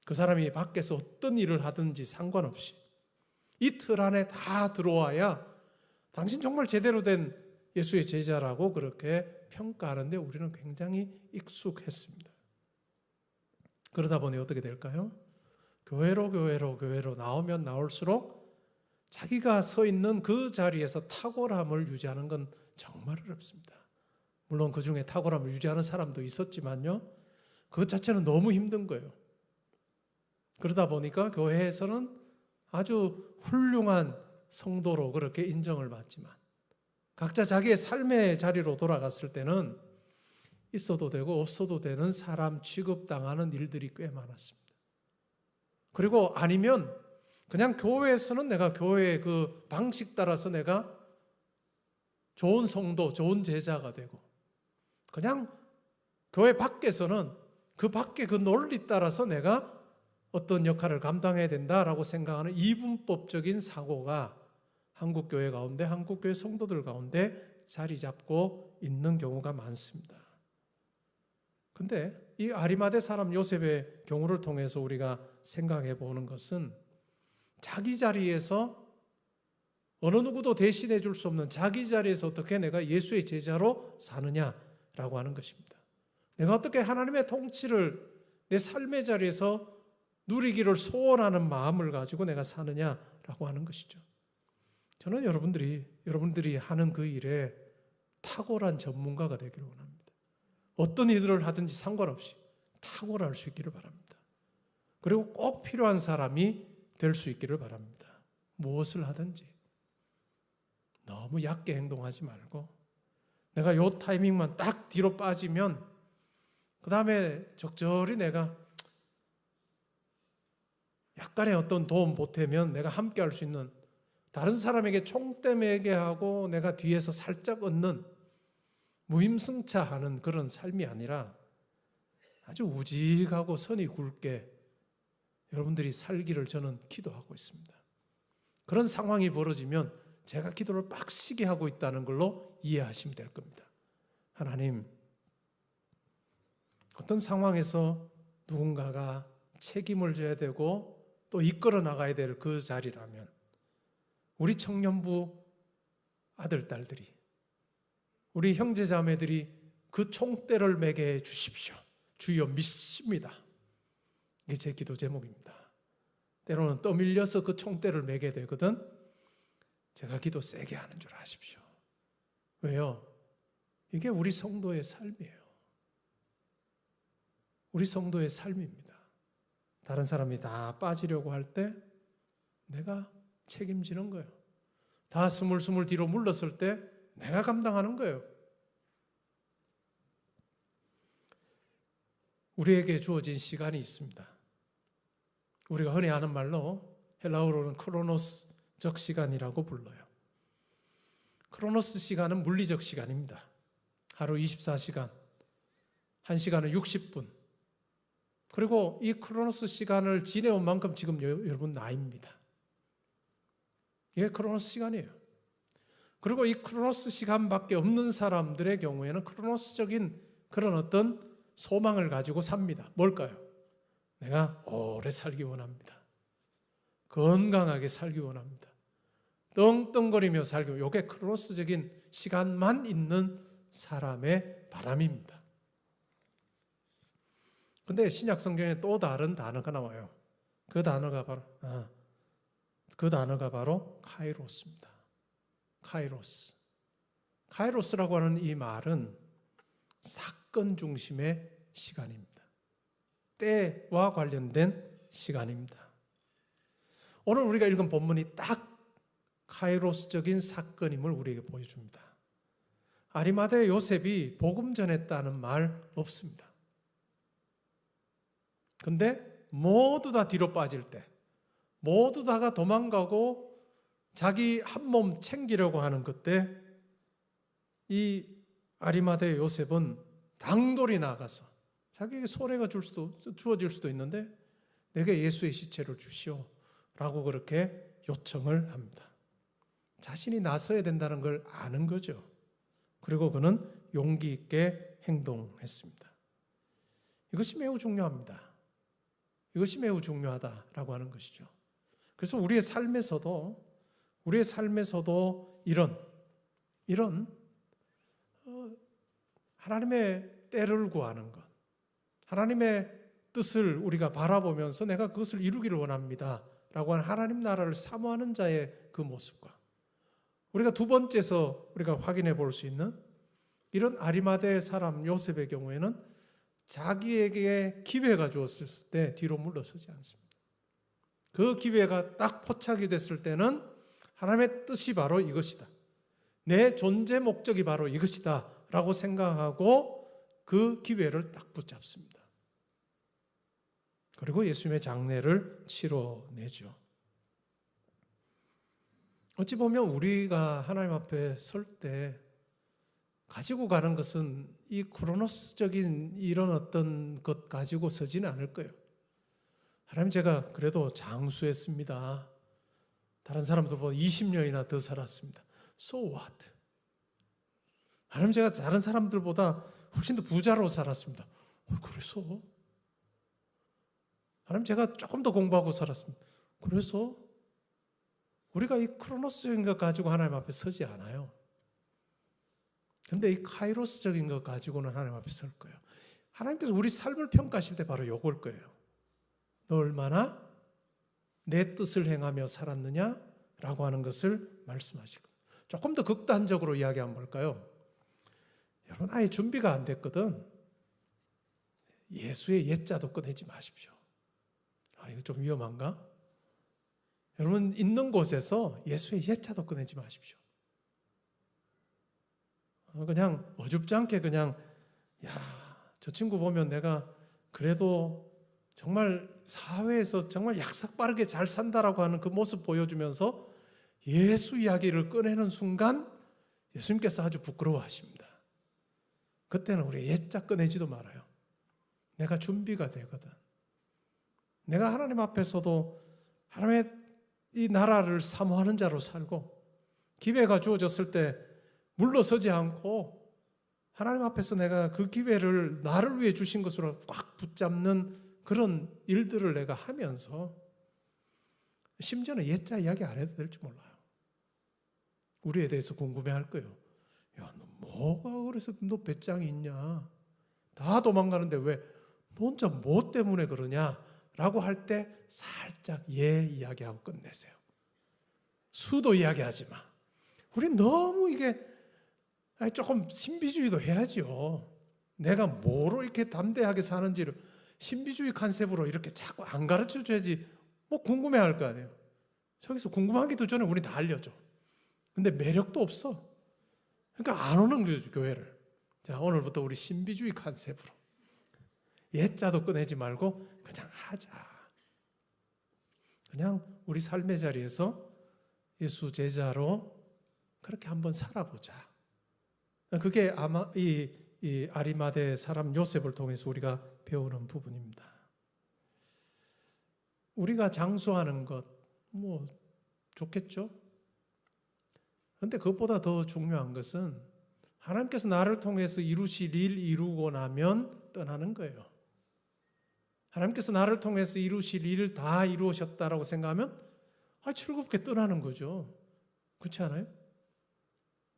그 사람이 밖에서 어떤 일을 하든지 상관없이 이 틀 안에 다 들어와야 당신 정말 제대로 된 예수의 제자라고 그렇게 평가하는데 우리는 굉장히 익숙했습니다. 그러다 보니 어떻게 될까요? 교회로 나오면 나올수록 자기가 서 있는 그 자리에서 탁월함을 유지하는 건 정말 어렵습니다. 물론 그 중에 탁월함을 유지하는 사람도 있었지만요, 그것 자체는 너무 힘든 거예요. 그러다 보니까 교회에서는 아주 훌륭한 성도로 그렇게 인정을 받지만 각자 자기의 삶의 자리로 돌아갔을 때는 있어도 되고 없어도 되는 사람 취급당하는 일들이 꽤 많았습니다. 그리고 아니면 그냥 교회에서는 내가 교회의 그 방식 따라서 내가 좋은 성도, 좋은 제자가 되고, 그냥 교회 밖에서는 그 밖에 그 논리 따라서 내가 어떤 역할을 감당해야 된다라고 생각하는 이분법적인 사고가 한국교회 가운데, 한국교회 성도들 가운데 자리 잡고 있는 경우가 많습니다. 근데 이 아리마대 사람 요셉의 경우를 통해서 우리가 생각해 보는 것은 자기 자리에서 어느 누구도 대신해 줄 수 없는 자기 자리에서 어떻게 내가 예수의 제자로 사느냐라고 하는 것입니다. 내가 어떻게 하나님의 통치를 내 삶의 자리에서 누리기를 소원하는 마음을 가지고 내가 사느냐라고 하는 것이죠. 저는 여러분들이 하는 그 일에 탁월한 전문가가 되기를 원합니다. 어떤 일을 하든지 상관없이 탁월할 수 있기를 바랍니다. 그리고 꼭 필요한 사람이 될 수 있기를 바랍니다. 무엇을 하든지 너무 얕게 행동하지 말고 내가 요 타이밍만 딱 뒤로 빠지면 그 다음에 적절히 내가 약간의 어떤 도움 보태면 내가 함께 할 수 있는, 다른 사람에게 총대 매게 하고 내가 뒤에서 살짝 얻는 무임승차하는 그런 삶이 아니라 아주 우직하고 선이 굵게 여러분들이 살기를 저는 기도하고 있습니다. 그런 상황이 벌어지면 제가 기도를 빡시게 하고 있다는 걸로 이해하시면 될 겁니다. 하나님, 어떤 상황에서 누군가가 책임을 져야 되고 또 이끌어 나가야 될 그 자리라면 우리 청년부 아들, 딸들이, 우리 형제 자매들이 그 총대를 매게 해 주십시오. 주여 믿습니다. 이게 제 기도 제목입니다. 때로는 떠밀려서 그 총대를 매게 되거든 제가 기도 세게 하는 줄 아십시오. 왜요? 이게 우리 성도의 삶이에요. 우리 성도의 삶입니다. 다른 사람이 다 빠지려고 할 때 내가 책임지는 거예요. 다 스물스물 뒤로 물렀을 때 내가 감당하는 거예요. 우리에게 주어진 시간이 있습니다. 우리가 흔히 하는 말로 헬라어로는 크로노스적 시간이라고 불러요. 크로노스 시간은 물리적 시간입니다. 하루 24시간, 1시간은 60분. 그리고 이 크로노스 시간을 지내온 만큼 지금 여러분 나이입니다. 이게 크로노스 시간이에요. 그리고 이 크로노스 시간밖에 없는 사람들의 경우에는 크로노스적인 그런 어떤 소망을 가지고 삽니다. 뭘까요? 내가 오래 살기 원합니다. 건강하게 살기 원합니다. 떵떵거리며 살기 원합니다. 이게 크로노스적인 시간만 있는 사람의 바람입니다. 근데 신약 성경에 또 다른 단어가 나와요. 그 단어가 바로 카이로스입니다. 카이로스. 카이로스라고 하는 이 말은 사건 중심의 시간입니다. 때와 관련된 시간입니다. 오늘 우리가 읽은 본문이 딱 카이로스적인 사건임을 우리에게 보여줍니다. 아리마대 요셉이 복음 전했다는 말 없습니다. 근데 모두 다 뒤로 빠질 때, 모두 다가 도망가고 자기 한 몸 챙기려고 하는 그때 이 아리마대 요셉은 당돌이 나가서 자기에게 손해가 주어질 수도 있는데 내게 예수의 시체를 주시오 라고 그렇게 요청을 합니다. 자신이 나서야 된다는 걸 아는 거죠. 그리고 그는 용기 있게 행동했습니다. 이것이 매우 중요합니다. 이것이 매우 중요하다라고 하는 것이죠. 그래서 우리의 삶에서도 이런 하나님의 때를 구하는 것, 하나님의 뜻을 우리가 바라보면서 내가 그것을 이루기를 원합니다 라고 하는 하나님 나라를 사모하는 자의 그 모습과 우리가 두 번째서 우리가 확인해 볼 수 있는 이런 아리마대 사람 요셉의 경우에는 자기에게 기회가 주었을 때 뒤로 물러서지 않습니다. 그 기회가 딱 포착이 됐을 때는 하나님의 뜻이 바로 이것이다. 내 존재 목적이 바로 이것이다 라고 생각하고 그 기회를 딱 붙잡습니다. 그리고 예수님의 장례를 치러내죠. 어찌 보면 우리가 하나님 앞에 설 때 가지고 가는 것은 이 크로노스적인 이런 어떤 것 가지고 서지는 않을 거예요. 하나님, 제가 그래도 장수했습니다. 다른 사람들보다 20년이나 더 살았습니다. So what? 하나님, 제가 다른 사람들보다 훨씬 더 부자로 살았습니다. 그래서? 하나님, 제가 조금 더 공부하고 살았습니다. 그래서? 우리가 이 크로노스적인 것 가지고 하나님 앞에 서지 않아요. 근데 이 카이로스적인 것 가지고는 하나님 앞에 설 거예요. 하나님께서 우리 삶을 평가하실 때 바로 요걸 거예요. 너 얼마나 내 뜻을 행하며 살았느냐라고 하는 것을 말씀하시고, 조금 더 극단적으로 이야기하면 뭘까요? 여러분, 아예 준비가 안 됐거든. 예수의 옛자도 꺼내지 마십시오. 이거 좀 위험한가? 여러분, 있는 곳에서 예수의 옛자도 꺼내지 마십시오. 그냥 어줍지 않게 그냥, 저 친구 보면 내가 그래도 정말 사회에서 정말 약삭 빠르게 잘 산다라고 하는 그 모습 보여주면서 예수 이야기를 꺼내는 순간 예수님께서 아주 부끄러워하십니다. 그때는 우리 옛자 꺼내지도 말아요. 내가 준비가 되거든. 내가 하나님 앞에서도 하나님의 이 나라를 사모하는 자로 살고, 기회가 주어졌을 때 물러서지 않고 하나님 앞에서 내가 그 기회를 나를 위해 주신 것으로 꽉 붙잡는 그런 일들을 내가 하면서, 심지어는 옛자 이야기 안 해도 될지 몰라요. 우리에 대해서 궁금해할 거예요. 야, 너 뭐가 그래서 너 배짱이 있냐? 다 도망가는데 왜 너 혼자 뭐 때문에 그러냐? 라고 할 때 살짝 이야기하고 끝내세요. 수도 이야기하지 마. 우린 너무 이게 조금 신비주의도 해야죠. 내가 뭐로 이렇게 담대하게 사는지를 신비주의 컨셉으로 이렇게 자꾸 안 가르쳐줘야지. 뭐 궁금해할 거 아니에요. 저기서 궁금하기도 전에 우리 다 알려줘. 근데 매력도 없어. 그러니까 안 오는 거죠, 교회를. 자, 오늘부터 우리 신비주의 컨셉으로 옛자도 꺼내지 말고 그냥 하자. 그냥 우리 삶의 자리에서 예수 제자로 그렇게 한번 살아보자. 그게 아마 이 아리마대 사람 요셉을 통해서 우리가 배우는 부분입니다. 우리가 장수하는 것 뭐 좋겠죠? 그런데 그것보다 더 중요한 것은 하나님께서 나를 통해서 이루실 일 이루고 나면 떠나는 거예요. 하나님께서 나를 통해서 이루실 일을 다 이루셨다라고 생각하면 즐겁게 떠나는 거죠. 그렇지 않아요?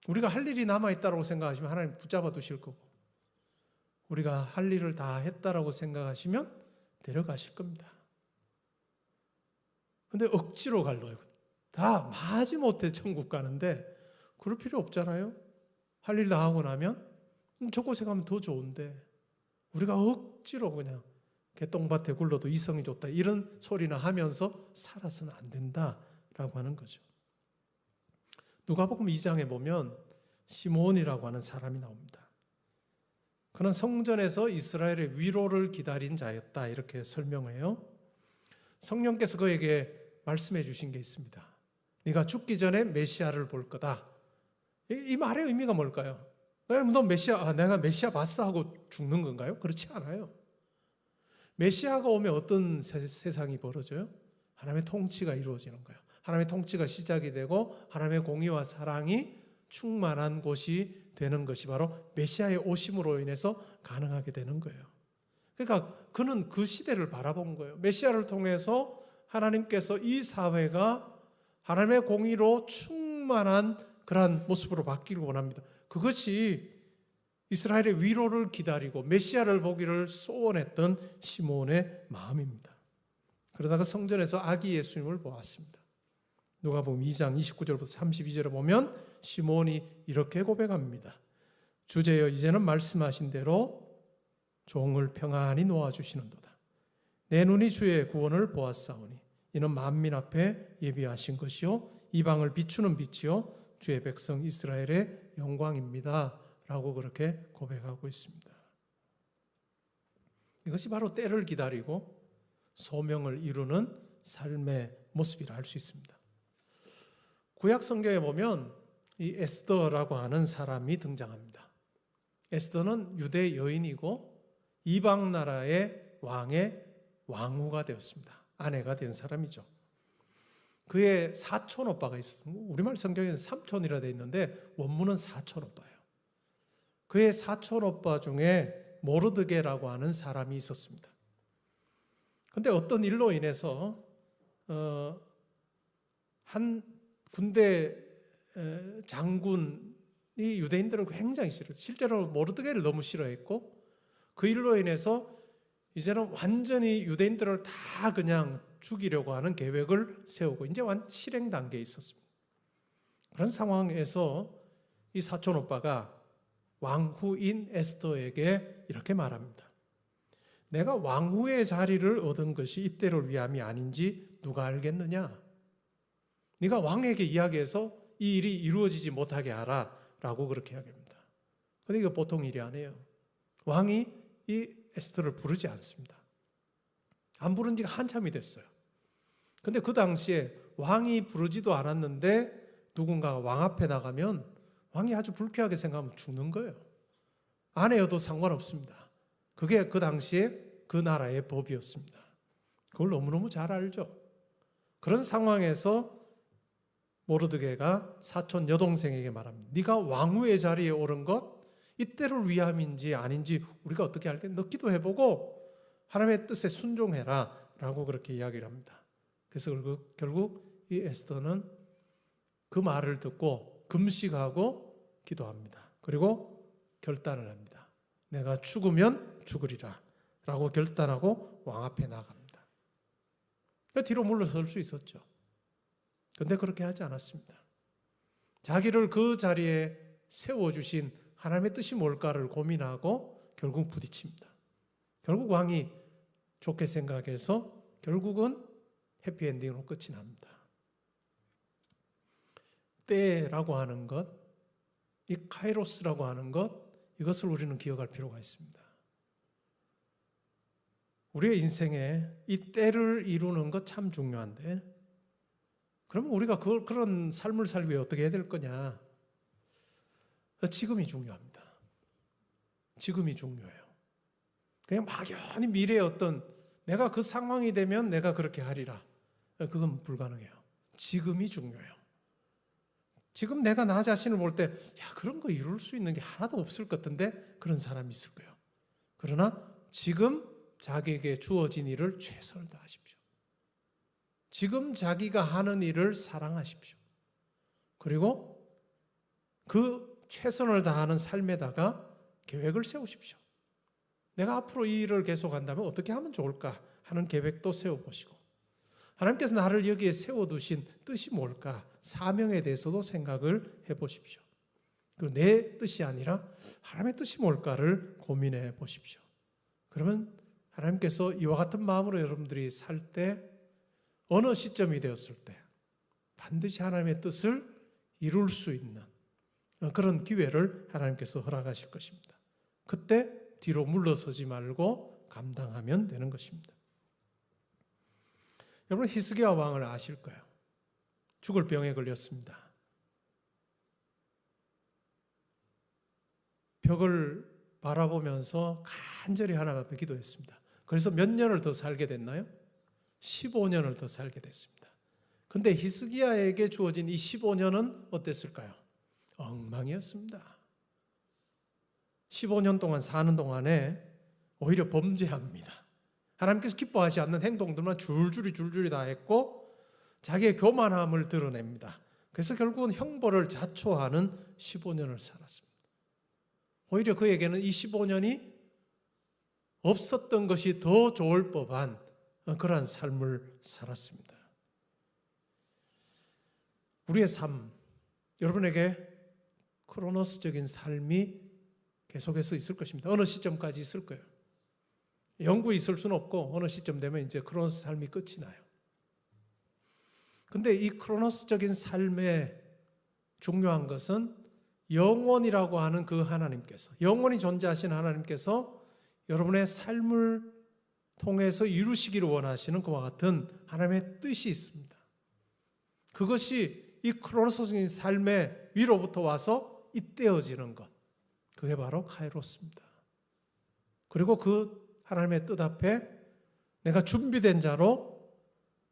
우리가 할 일이 남아있다고 생각하시면 하나님 붙잡아 두실 거고, 우리가 할 일을 다 했다라고 생각하시면 데려가실 겁니다. 근데 억지로 갈래요. 다 마지못해 천국 가는데 그럴 필요 없잖아요. 할 일 다 하고 나면 저곳에 가면 더 좋은데, 우리가 억지로 그냥 개똥밭에 굴러도 이성이 좋다 이런 소리나 하면서 살아서는 안 된다라고 하는 거죠. 누가복음 2장에 보면 시몬이라고 하는 사람이 나옵니다. 그는 성전에서 이스라엘의 위로를 기다린 자였다, 이렇게 설명해요. 성령께서 그에게 말씀해 주신 게 있습니다. 네가 죽기 전에 메시아를 볼 거다. 이 말의 의미가 뭘까요? 너 메시아, 내가 메시아 봤어 하고 죽는 건가요? 그렇지 않아요. 메시아가 오면 어떤 세상이 벌어져요? 하나님의 통치가 이루어지는 거예요. 하나님의 통치가 시작이 되고 하나님의 공의와 사랑이 충만한 곳이 되는 것이 바로 메시아의 오심으로 인해서 가능하게 되는 거예요. 그러니까 그는 그 시대를 바라본 거예요. 메시아를 통해서 하나님께서 이 사회가 하나님의 공의로 충만한 그러한 모습으로 바뀌길 원합니다. 그것이 이스라엘의 위로를 기다리고 메시아를 보기를 소원했던 시몬의 마음입니다. 그러다가 성전에서 아기 예수님을 보았습니다. 누가복음 2장 29절부터 32절에 보면 시몬이 이렇게 고백합니다. 주제여, 이제는 말씀하신 대로 종을 평안히 놓아주시는도다. 내 눈이 주의 구원을 보았사오니 이는 만민 앞에 예비하신 것이요 이방을 비추는 빛이요 주의 백성 이스라엘의 영광입니다 라고 그렇게 고백하고 있습니다. 이것이 바로 때를 기다리고 소명을 이루는 삶의 모습이라 할 수 있습니다. 구약 성경에 보면 이 에스더라고 하는 사람이 등장합니다. 에스더는 유대 여인이고 이방 나라의 왕의 왕후가 되었습니다. 아내가 된 사람이죠. 그의 사촌 오빠가 있었습니다. 우리말 성경에는 삼촌이라 되어 있는데 원문은 사촌 오빠예요. 그의 사촌 오빠 중에 모르드게라고 하는 사람이 있었습니다. 그런데 어떤 일로 인해서 한 군대 장군이 유대인들을 굉장히 싫어했어요. 실제로 모르드게를 너무 싫어했고 그 일로 인해서 이제는 완전히 유대인들을 다 그냥 죽이려고 하는 계획을 세우고 이제 실행 단계에 있었습니다. 그런 상황에서 이 사촌 오빠가 왕후인 에스더에게 이렇게 말합니다. 내가 왕후의 자리를 얻은 것이 이때를 위함이 아닌지 누가 알겠느냐? 네가 왕에게 이야기해서 이 일이 이루어지지 못하게 하라 라고 그렇게 이야기합니다. 그런데 이거 보통 일이 아니에요. 왕이 이 에스더를 부르지 않습니다. 안 부른 지가 한참이 됐어요. 근데 그 당시에 왕이 부르지도 않았는데 누군가가 왕 앞에 나가면 왕이 아주 불쾌하게 생각하면 죽는 거예요. 아내여도 상관없습니다. 그게 그 당시에 그 나라의 법이었습니다. 그걸 너무너무 잘 알죠. 그런 상황에서 모르드게가 사촌 여동생에게 말합니다. 네가 왕후의 자리에 오른 것 이때를 위함인지 아닌지 우리가 어떻게 알겠냐? 너 기도해보고 하나님의 뜻에 순종해라 라고 그렇게 이야기를 합니다. 그래서 결국 이 에스더는 그 말을 듣고 금식하고 기도합니다. 그리고 결단을 합니다. 내가 죽으면 죽으리라 라고 결단하고 왕 앞에 나갑니다. 뒤로 물러설 수 있었죠. 그런데 그렇게 하지 않았습니다. 자기를 그 자리에 세워주신 하나님의 뜻이 뭘까를 고민하고 결국 부딪힙니다. 결국 왕이 좋게 생각해서 결국은 해피엔딩으로 끝이 납니다. 때라고 하는 것, 이 카이로스라고 하는 것, 이것을 우리는 기억할 필요가 있습니다. 우리의 인생에 이 때를 이루는 것 참 중요한데 그러면 우리가 그런 삶을 살기 위해 어떻게 해야 될 거냐? 지금이 중요합니다. 지금이 중요해요. 그냥 막연히 미래의 어떤 내가 그 상황이 되면 내가 그렇게 하리라. 그건 불가능해요. 지금이 중요해요. 지금 내가 나 자신을 볼 때 그런 거 이룰 수 있는 게 하나도 없을 것 같은데 그런 사람이 있을 거예요. 그러나 지금 자기에게 주어진 일을 최선을 다하십시오. 지금 자기가 하는 일을 사랑하십시오. 그리고 그 최선을 다하는 삶에다가 계획을 세우십시오. 내가 앞으로 이 일을 계속한다면 어떻게 하면 좋을까 하는 계획도 세워보시고 하나님께서 나를 여기에 세워두신 뜻이 뭘까? 사명에 대해서도 생각을 해보십시오. 그리고 내 뜻이 아니라 하나님의 뜻이 뭘까를 고민해 보십시오. 그러면 하나님께서 이와 같은 마음으로 여러분들이 살 때 어느 시점이 되었을 때 반드시 하나님의 뜻을 이룰 수 있는 그런 기회를 하나님께서 허락하실 것입니다. 그때 뒤로 물러서지 말고 감당하면 되는 것입니다. 여러분 히스기야 왕을 아실 거예요. 죽을 병에 걸렸습니다. 벽을 바라보면서 간절히 하나님 앞에 기도했습니다. 그래서 몇 년을 더 살게 됐나요? 15년을 더 살게 됐습니다. 그런데 히스기야에게 주어진 이 15년은 어땠을까요? 엉망이었습니다. 15년 동안 사는 동안에 오히려 범죄합니다. 하나님께서 기뻐하지 않는 행동들만 줄줄이 다 했고 자기의 교만함을 드러냅니다. 그래서 결국은 형벌을 자초하는 15년을 살았습니다. 오히려 그에게는 이 15년이 없었던 것이 더 좋을 법한 그러한 삶을 살았습니다. 우리의 삶, 여러분에게 크로노스적인 삶이 계속해서 있을 것입니다. 어느 시점까지 있을 거예요. 영구히 있을 수는 없고 어느 시점 되면 이제 크로노스 삶이 끝이 나요. 근데 이 크로노스적인 삶의 중요한 것은 영원이라고 하는 그 하나님께서, 영원히 존재하신 하나님께서 여러분의 삶을 통해서 이루시기를 원하시는 그와 같은 하나님의 뜻이 있습니다. 그것이 이 크로노스적인 삶의 위로부터 와서 잇대어지는 것, 그게 바로 카이로스입니다. 그리고 그 하나님의 뜻 앞에 내가 준비된 자로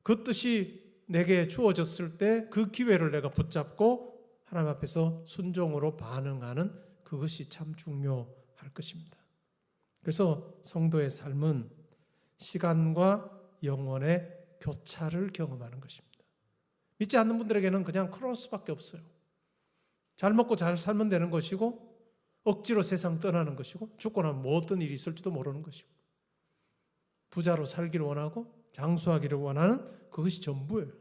그 뜻이 내게 주어졌을 때 그 기회를 내가 붙잡고 하나님 앞에서 순종으로 반응하는 그것이 참 중요할 것입니다. 그래서 성도의 삶은 시간과 영혼의 교차를 경험하는 것입니다. 믿지 않는 분들에게는 그냥 크로스밖에 없어요. 잘 먹고 잘 살면 되는 것이고 억지로 세상 떠나는 것이고 죽고 나면 뭐 어떤 일이 있을지도 모르는 것이고 부자로 살기를 원하고 장수하기를 원하는 그것이 전부예요.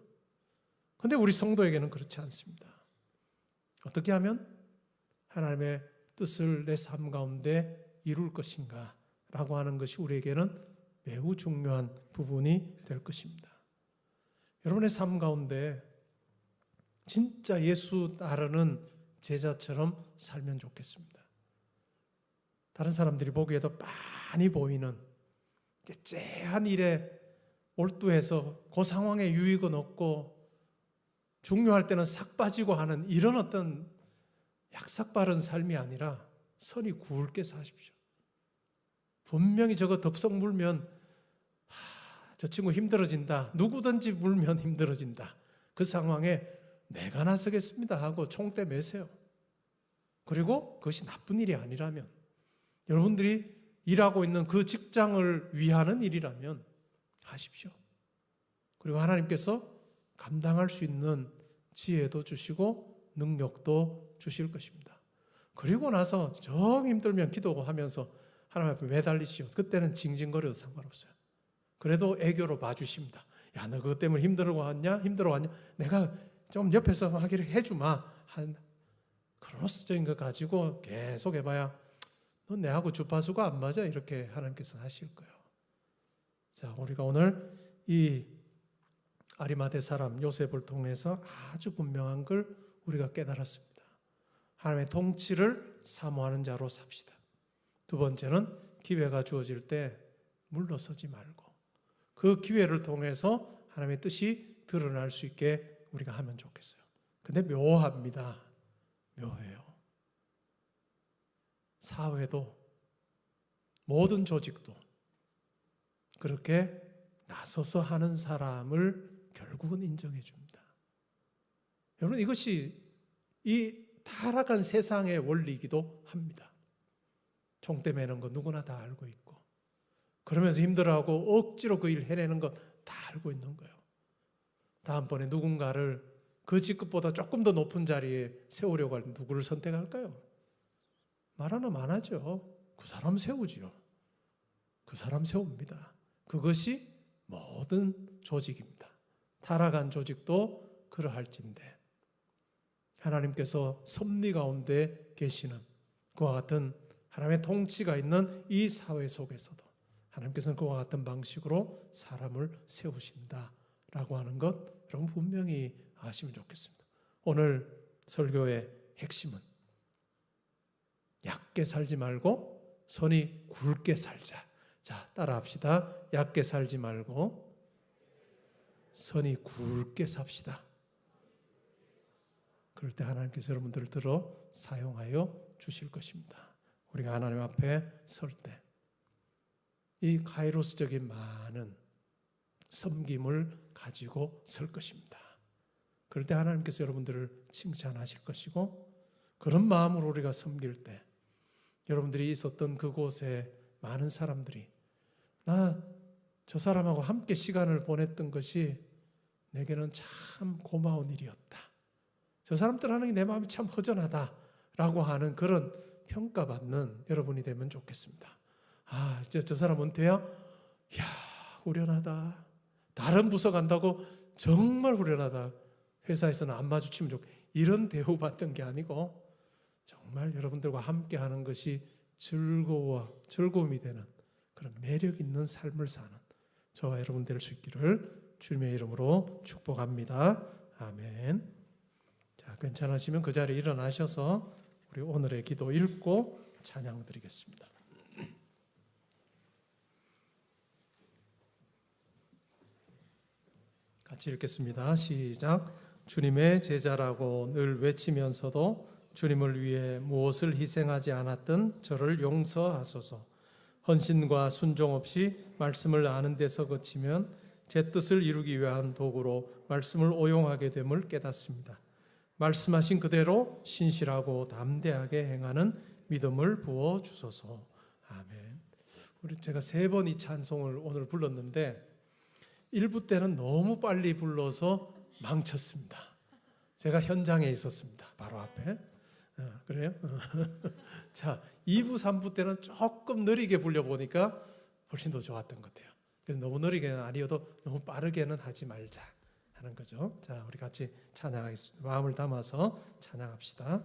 그런데 우리 성도에게는 그렇지 않습니다. 어떻게 하면 하나님의 뜻을 내 삶 가운데 이룰 것인가 라고 하는 것이 우리에게는 매우 중요한 부분이 될 것입니다. 여러분의 삶 가운데 진짜 예수 따르는 제자처럼 살면 좋겠습니다. 다른 사람들이 보기에도 빤히 보이는 째째한 일에 몰두해서 그 상황에 유익은 없고 중요할 때는 싹 빠지고 하는 이런 어떤 약삭 바른 삶이 아니라 선이 굵게 사십시오. 분명히 저거 덥석 물면 저 친구 힘들어진다. 누구든지 물면 힘들어진다. 그 상황에 내가 나서겠습니다 하고 총대 매세요. 그리고 그것이 나쁜 일이 아니라면 여러분들이 일하고 있는 그 직장을 위하는 일이라면 하십시오. 그리고 하나님께서 감당할 수 있는 지혜도 주시고 능력도 주실 것입니다. 그리고 나서 정 힘들면 기도하면서 하나님 앞에 매달리시오. 그때는 징징거려도 상관없어요. 그래도 애교로 봐주십니다. 야, 너 그것 때문에 힘들어왔냐? 내가 좀 옆에서 하기를 해주마. 한 크로스적인 거 가지고 계속 해봐야 너 내하고 주파수가 안 맞아. 이렇게 하나님께서 하실 거예요. 자, 우리가 오늘 이 아리마대 사람 요셉을 통해서 아주 분명한 걸 우리가 깨달았습니다. 하나님의 통치를 사모하는 자로 삽시다. 두 번째는 기회가 주어질 때 물러서지 말고 그 기회를 통해서 하나님의 뜻이 드러날 수 있게 우리가 하면 좋겠어요. 근데 묘합니다. 묘해요. 사회도 모든 조직도 그렇게 나서서 하는 사람을 결국은 인정해 줍니다. 여러분 이것이 이 타락한 세상의 원리이기도 합니다. 총대 매는 거 누구나 다 알고 있고 그러면서 힘들어하고 억지로 그 일 해내는 거 다 알고 있는 거예요. 다음번에 누군가를 그 직급보다 조금 더 높은 자리에 세우려고 할 때 누구를 선택할까요? 말 하나 많아죠. 그 사람 세우지요. 그 사람 세웁니다. 그것이 모든 조직입니다. 타락한 조직도 그러할진데 하나님께서 섭리 가운데 계시는 그와 같은 하나님의 통치가 있는 이 사회 속에서도 하나님께서는 그와 같은 방식으로 사람을 세우신다라고 하는 것 여러분 분명히 아시면 좋겠습니다. 오늘 설교의 핵심은 얕게 살지 말고 선이 굵게 살자. 자, 따라합시다. 얕게 살지 말고 선이 굵게 삽시다. 그럴 때 하나님께서 여러분들을 들어 사용하여 주실 것입니다. 우리가 하나님 앞에 설 때 이 카이로스적인 많은 섬김을 가지고 설 것입니다. 그럴 때 하나님께서 여러분들을 칭찬하실 것이고 그런 마음으로 우리가 섬길 때 여러분들이 있었던 그곳에 많은 사람들이 나 저 사람하고 함께 시간을 보냈던 것이 내게는 참 고마운 일이었다. 저 사람들 하는 게 내 마음이 참 허전하다라고 하는 그런 평가받는 여러분이 되면 좋겠습니다. 아, 이제 저 사람 은퇴야? 이야, 후련하다. 다른 부서 간다고 정말 후련하다. 회사에서는 안 마주치면 좋겠다. 이런 대우받던 게 아니고 정말 여러분들과 함께 하는 것이 즐거움이 되는 그런 매력 있는 삶을 사는 저와 여러분 될 수 있기를 주님의 이름으로 축복합니다. 아멘. 자, 괜찮으시면 그 자리에 일어나셔서 우리 오늘의 기도 읽고 찬양 드리겠습니다. 같이 읽겠습니다. 시작. 주님의 제자라고 늘 외치면서도 주님을 위해 무엇을 희생하지 않았던 저를 용서하소서. 헌신과 순종 없이 말씀을 아는 데서 그치면 제 뜻을 이루기 위한 도구로 말씀을 오용하게 됨을 깨닫습니다. 말씀하신 그대로 신실하고 담대하게 행하는 믿음을 부어 주소서. 아멘. 제가 3번 이 찬송을 오늘 불렀는데 1부 때는 너무 빨리 불러서 망쳤습니다. 제가 현장에 있었습니다. 바로 앞에. 그래요? 자, 2부, 3부 때는 조금 느리게 불려보니까 훨씬 더 좋았던 것 같아요. 그래서 너무 느리게는 아니어도 너무 빠르게는 하지 말자 하는 거죠. 자, 우리 같이 찬양하겠습니다. 마음을 담아서 찬양합시다.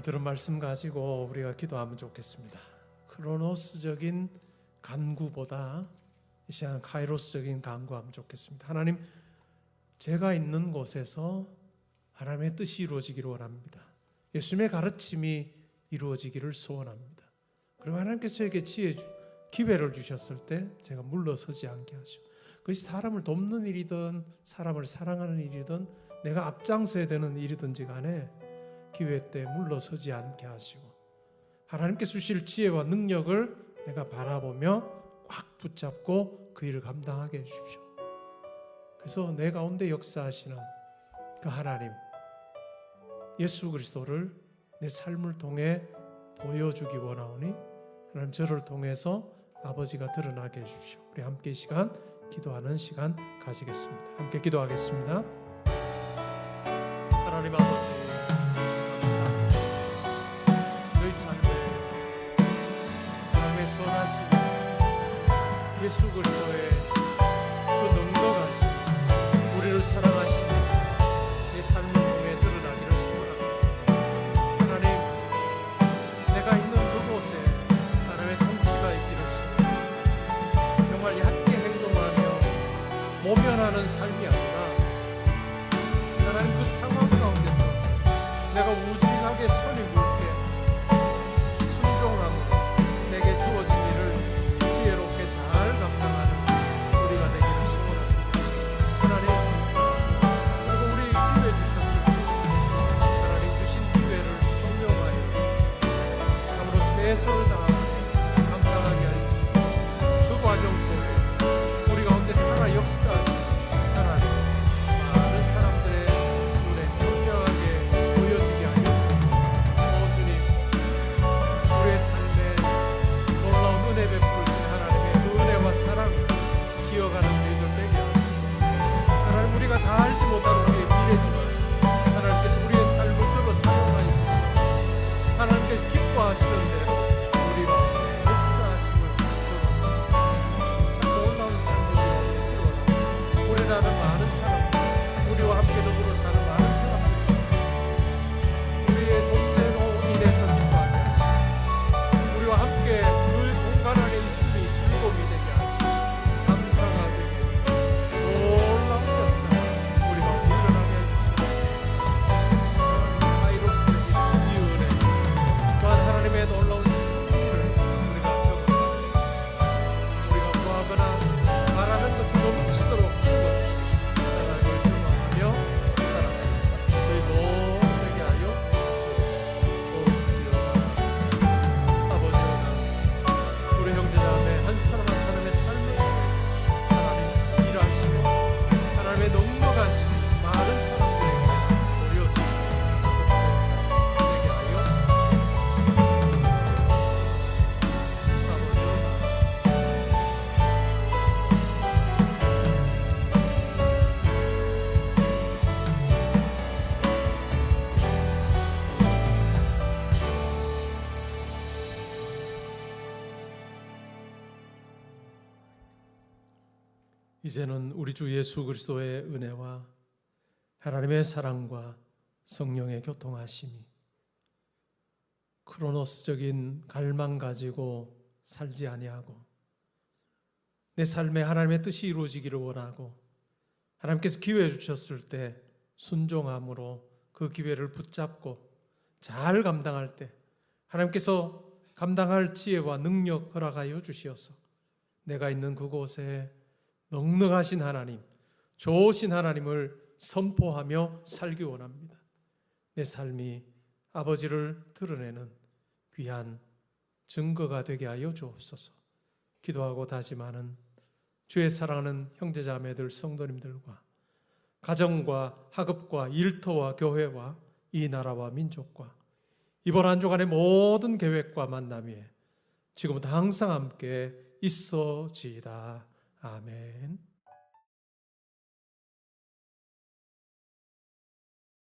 들은 말씀 가지고 우리가 기도하면 좋겠습니다. 크로노스적인 간구보다 이 시간 카이로스적인 간구하면 좋겠습니다. 하나님, 제가 있는 곳에서 하나님의 뜻이 이루어지기를 원합니다. 예수님의 가르침이 이루어지기를 소원합니다. 그리고 하나님께서 저에게 기회를 주셨을 때 제가 물러서지 않게 하시고, 그것이 사람을 돕는 일이든 사람을 사랑하는 일이든 내가 앞장서야 되는 일이든지 간에 기회 때 물러서지 않게 하시고, 하나님께서 주실 지혜와 능력을 내가 바라보며 꽉 붙잡고 그 일을 감당하게 해주십시오. 그래서 내 가운데 역사하시는 그 하나님, 예수 그리스도를 내 삶을 통해 보여주기 원하오니 하나님, 저를 통해서 아버지가 드러나게 해주시오. 우리 함께 이 시간 기도하는 시간 가지겠습니다. 함께 기도하겠습니다. 하나님 아버지, 감사합니다. 너희 삶에 하나님의 선하심, 예수 그리스도의 그 능력하심, 우리를 사랑하시며 내 삶을 통해 드러나기를 소원합니다. 하나님, 내가 있는 그곳에 하나님의 통치가 있기를 소원합니다. 정말 얕게 행동하며 모면하는 삶이 아니라 하나님 그 상황 가운데서 내가 우직하게 손이 굵게 순종함으로 내게 주어진 일을 지혜롭게 잘 감당하는 우리가 되기를 소원합니다. 하나님, 그리고 우리 기회 주셨을 때 하나님 주신 기회를 성령하여서 아무로 최선을 다하여 감당하게 하여 주시고 그 과정 속에 우리 가운데 살아 역사하시는 하나님, 많은 사람들의 눈에 선명하게 보여지게 하여 주옵소서. 주님, 우리의 삶에 놀라운 은혜 베풀어 주신 하나님의 그 은혜와 사랑을 기억하는 저희들 되게 하시고, 하나님, 우리가 다 알지 못하는 우리의 미래지만 하나님께서 우리의 삶을 들어 사용하여 주시고 하나님께서 기뻐하시는 대로 우리 가운데 역사하심을 기억합니다. 참 놀라운 삶이 우리 가운데 필요하다. 우리라는 많은 사람들, 우리와 함께 더불어 사는 많은 사람들, 우리의 존재로 인해서 기뻐하게 하시고 우리와 함께 그 공간 안에 있음이 즐거움이 되게 하시고 감사하게 놀라운 역사 우리 가운데 일어나게 해주시고 하이로스적인 이 은혜 또한 하나님의 놀라운 승리를 우리가 경험합니다. 우리가 구하거나 바라는 것을 넘치도록 주어주시고 하나님을 경험하며 살아갑니다. 저희 모두에게 하여 주옵소서. 아버지여 감사합니다. 우리 형제자매 한 사람 한 사람의 삶을 통해서 하나님 일하시고 하나님의 넉넉하신 많은 사람들에게 도려지고 복된 삶 되게 하여 주옵소서. 아버지여 이제는 우리 주 예수 그리스도의 은혜와 하나님의 사랑과 성령의 교통하심이 크로노스적인 갈망 가지고 살지 아니하고 내 삶에 하나님의 뜻이 이루어지기를 원하고 하나님께서 기회 주셨을 때 순종함으로 그 기회를 붙잡고 잘 감당할 때 하나님께서 감당할 지혜와 능력 허락하여 주시어서 내가 있는 그곳에 넉넉하신 하나님, 좋으신 하나님을 선포하며 살기 원합니다. 내 삶이 아버지를 드러내는 귀한 증거가 되게 하여 주옵소서. 기도하고 다짐하는 주의 사랑하는 형제자매들 성도님들과 가정과 학업과 일터와 교회와 이 나라와 민족과 이번 한 주간의 모든 계획과 만남 위에 지금부터 항상 함께 있어지이다. 아멘.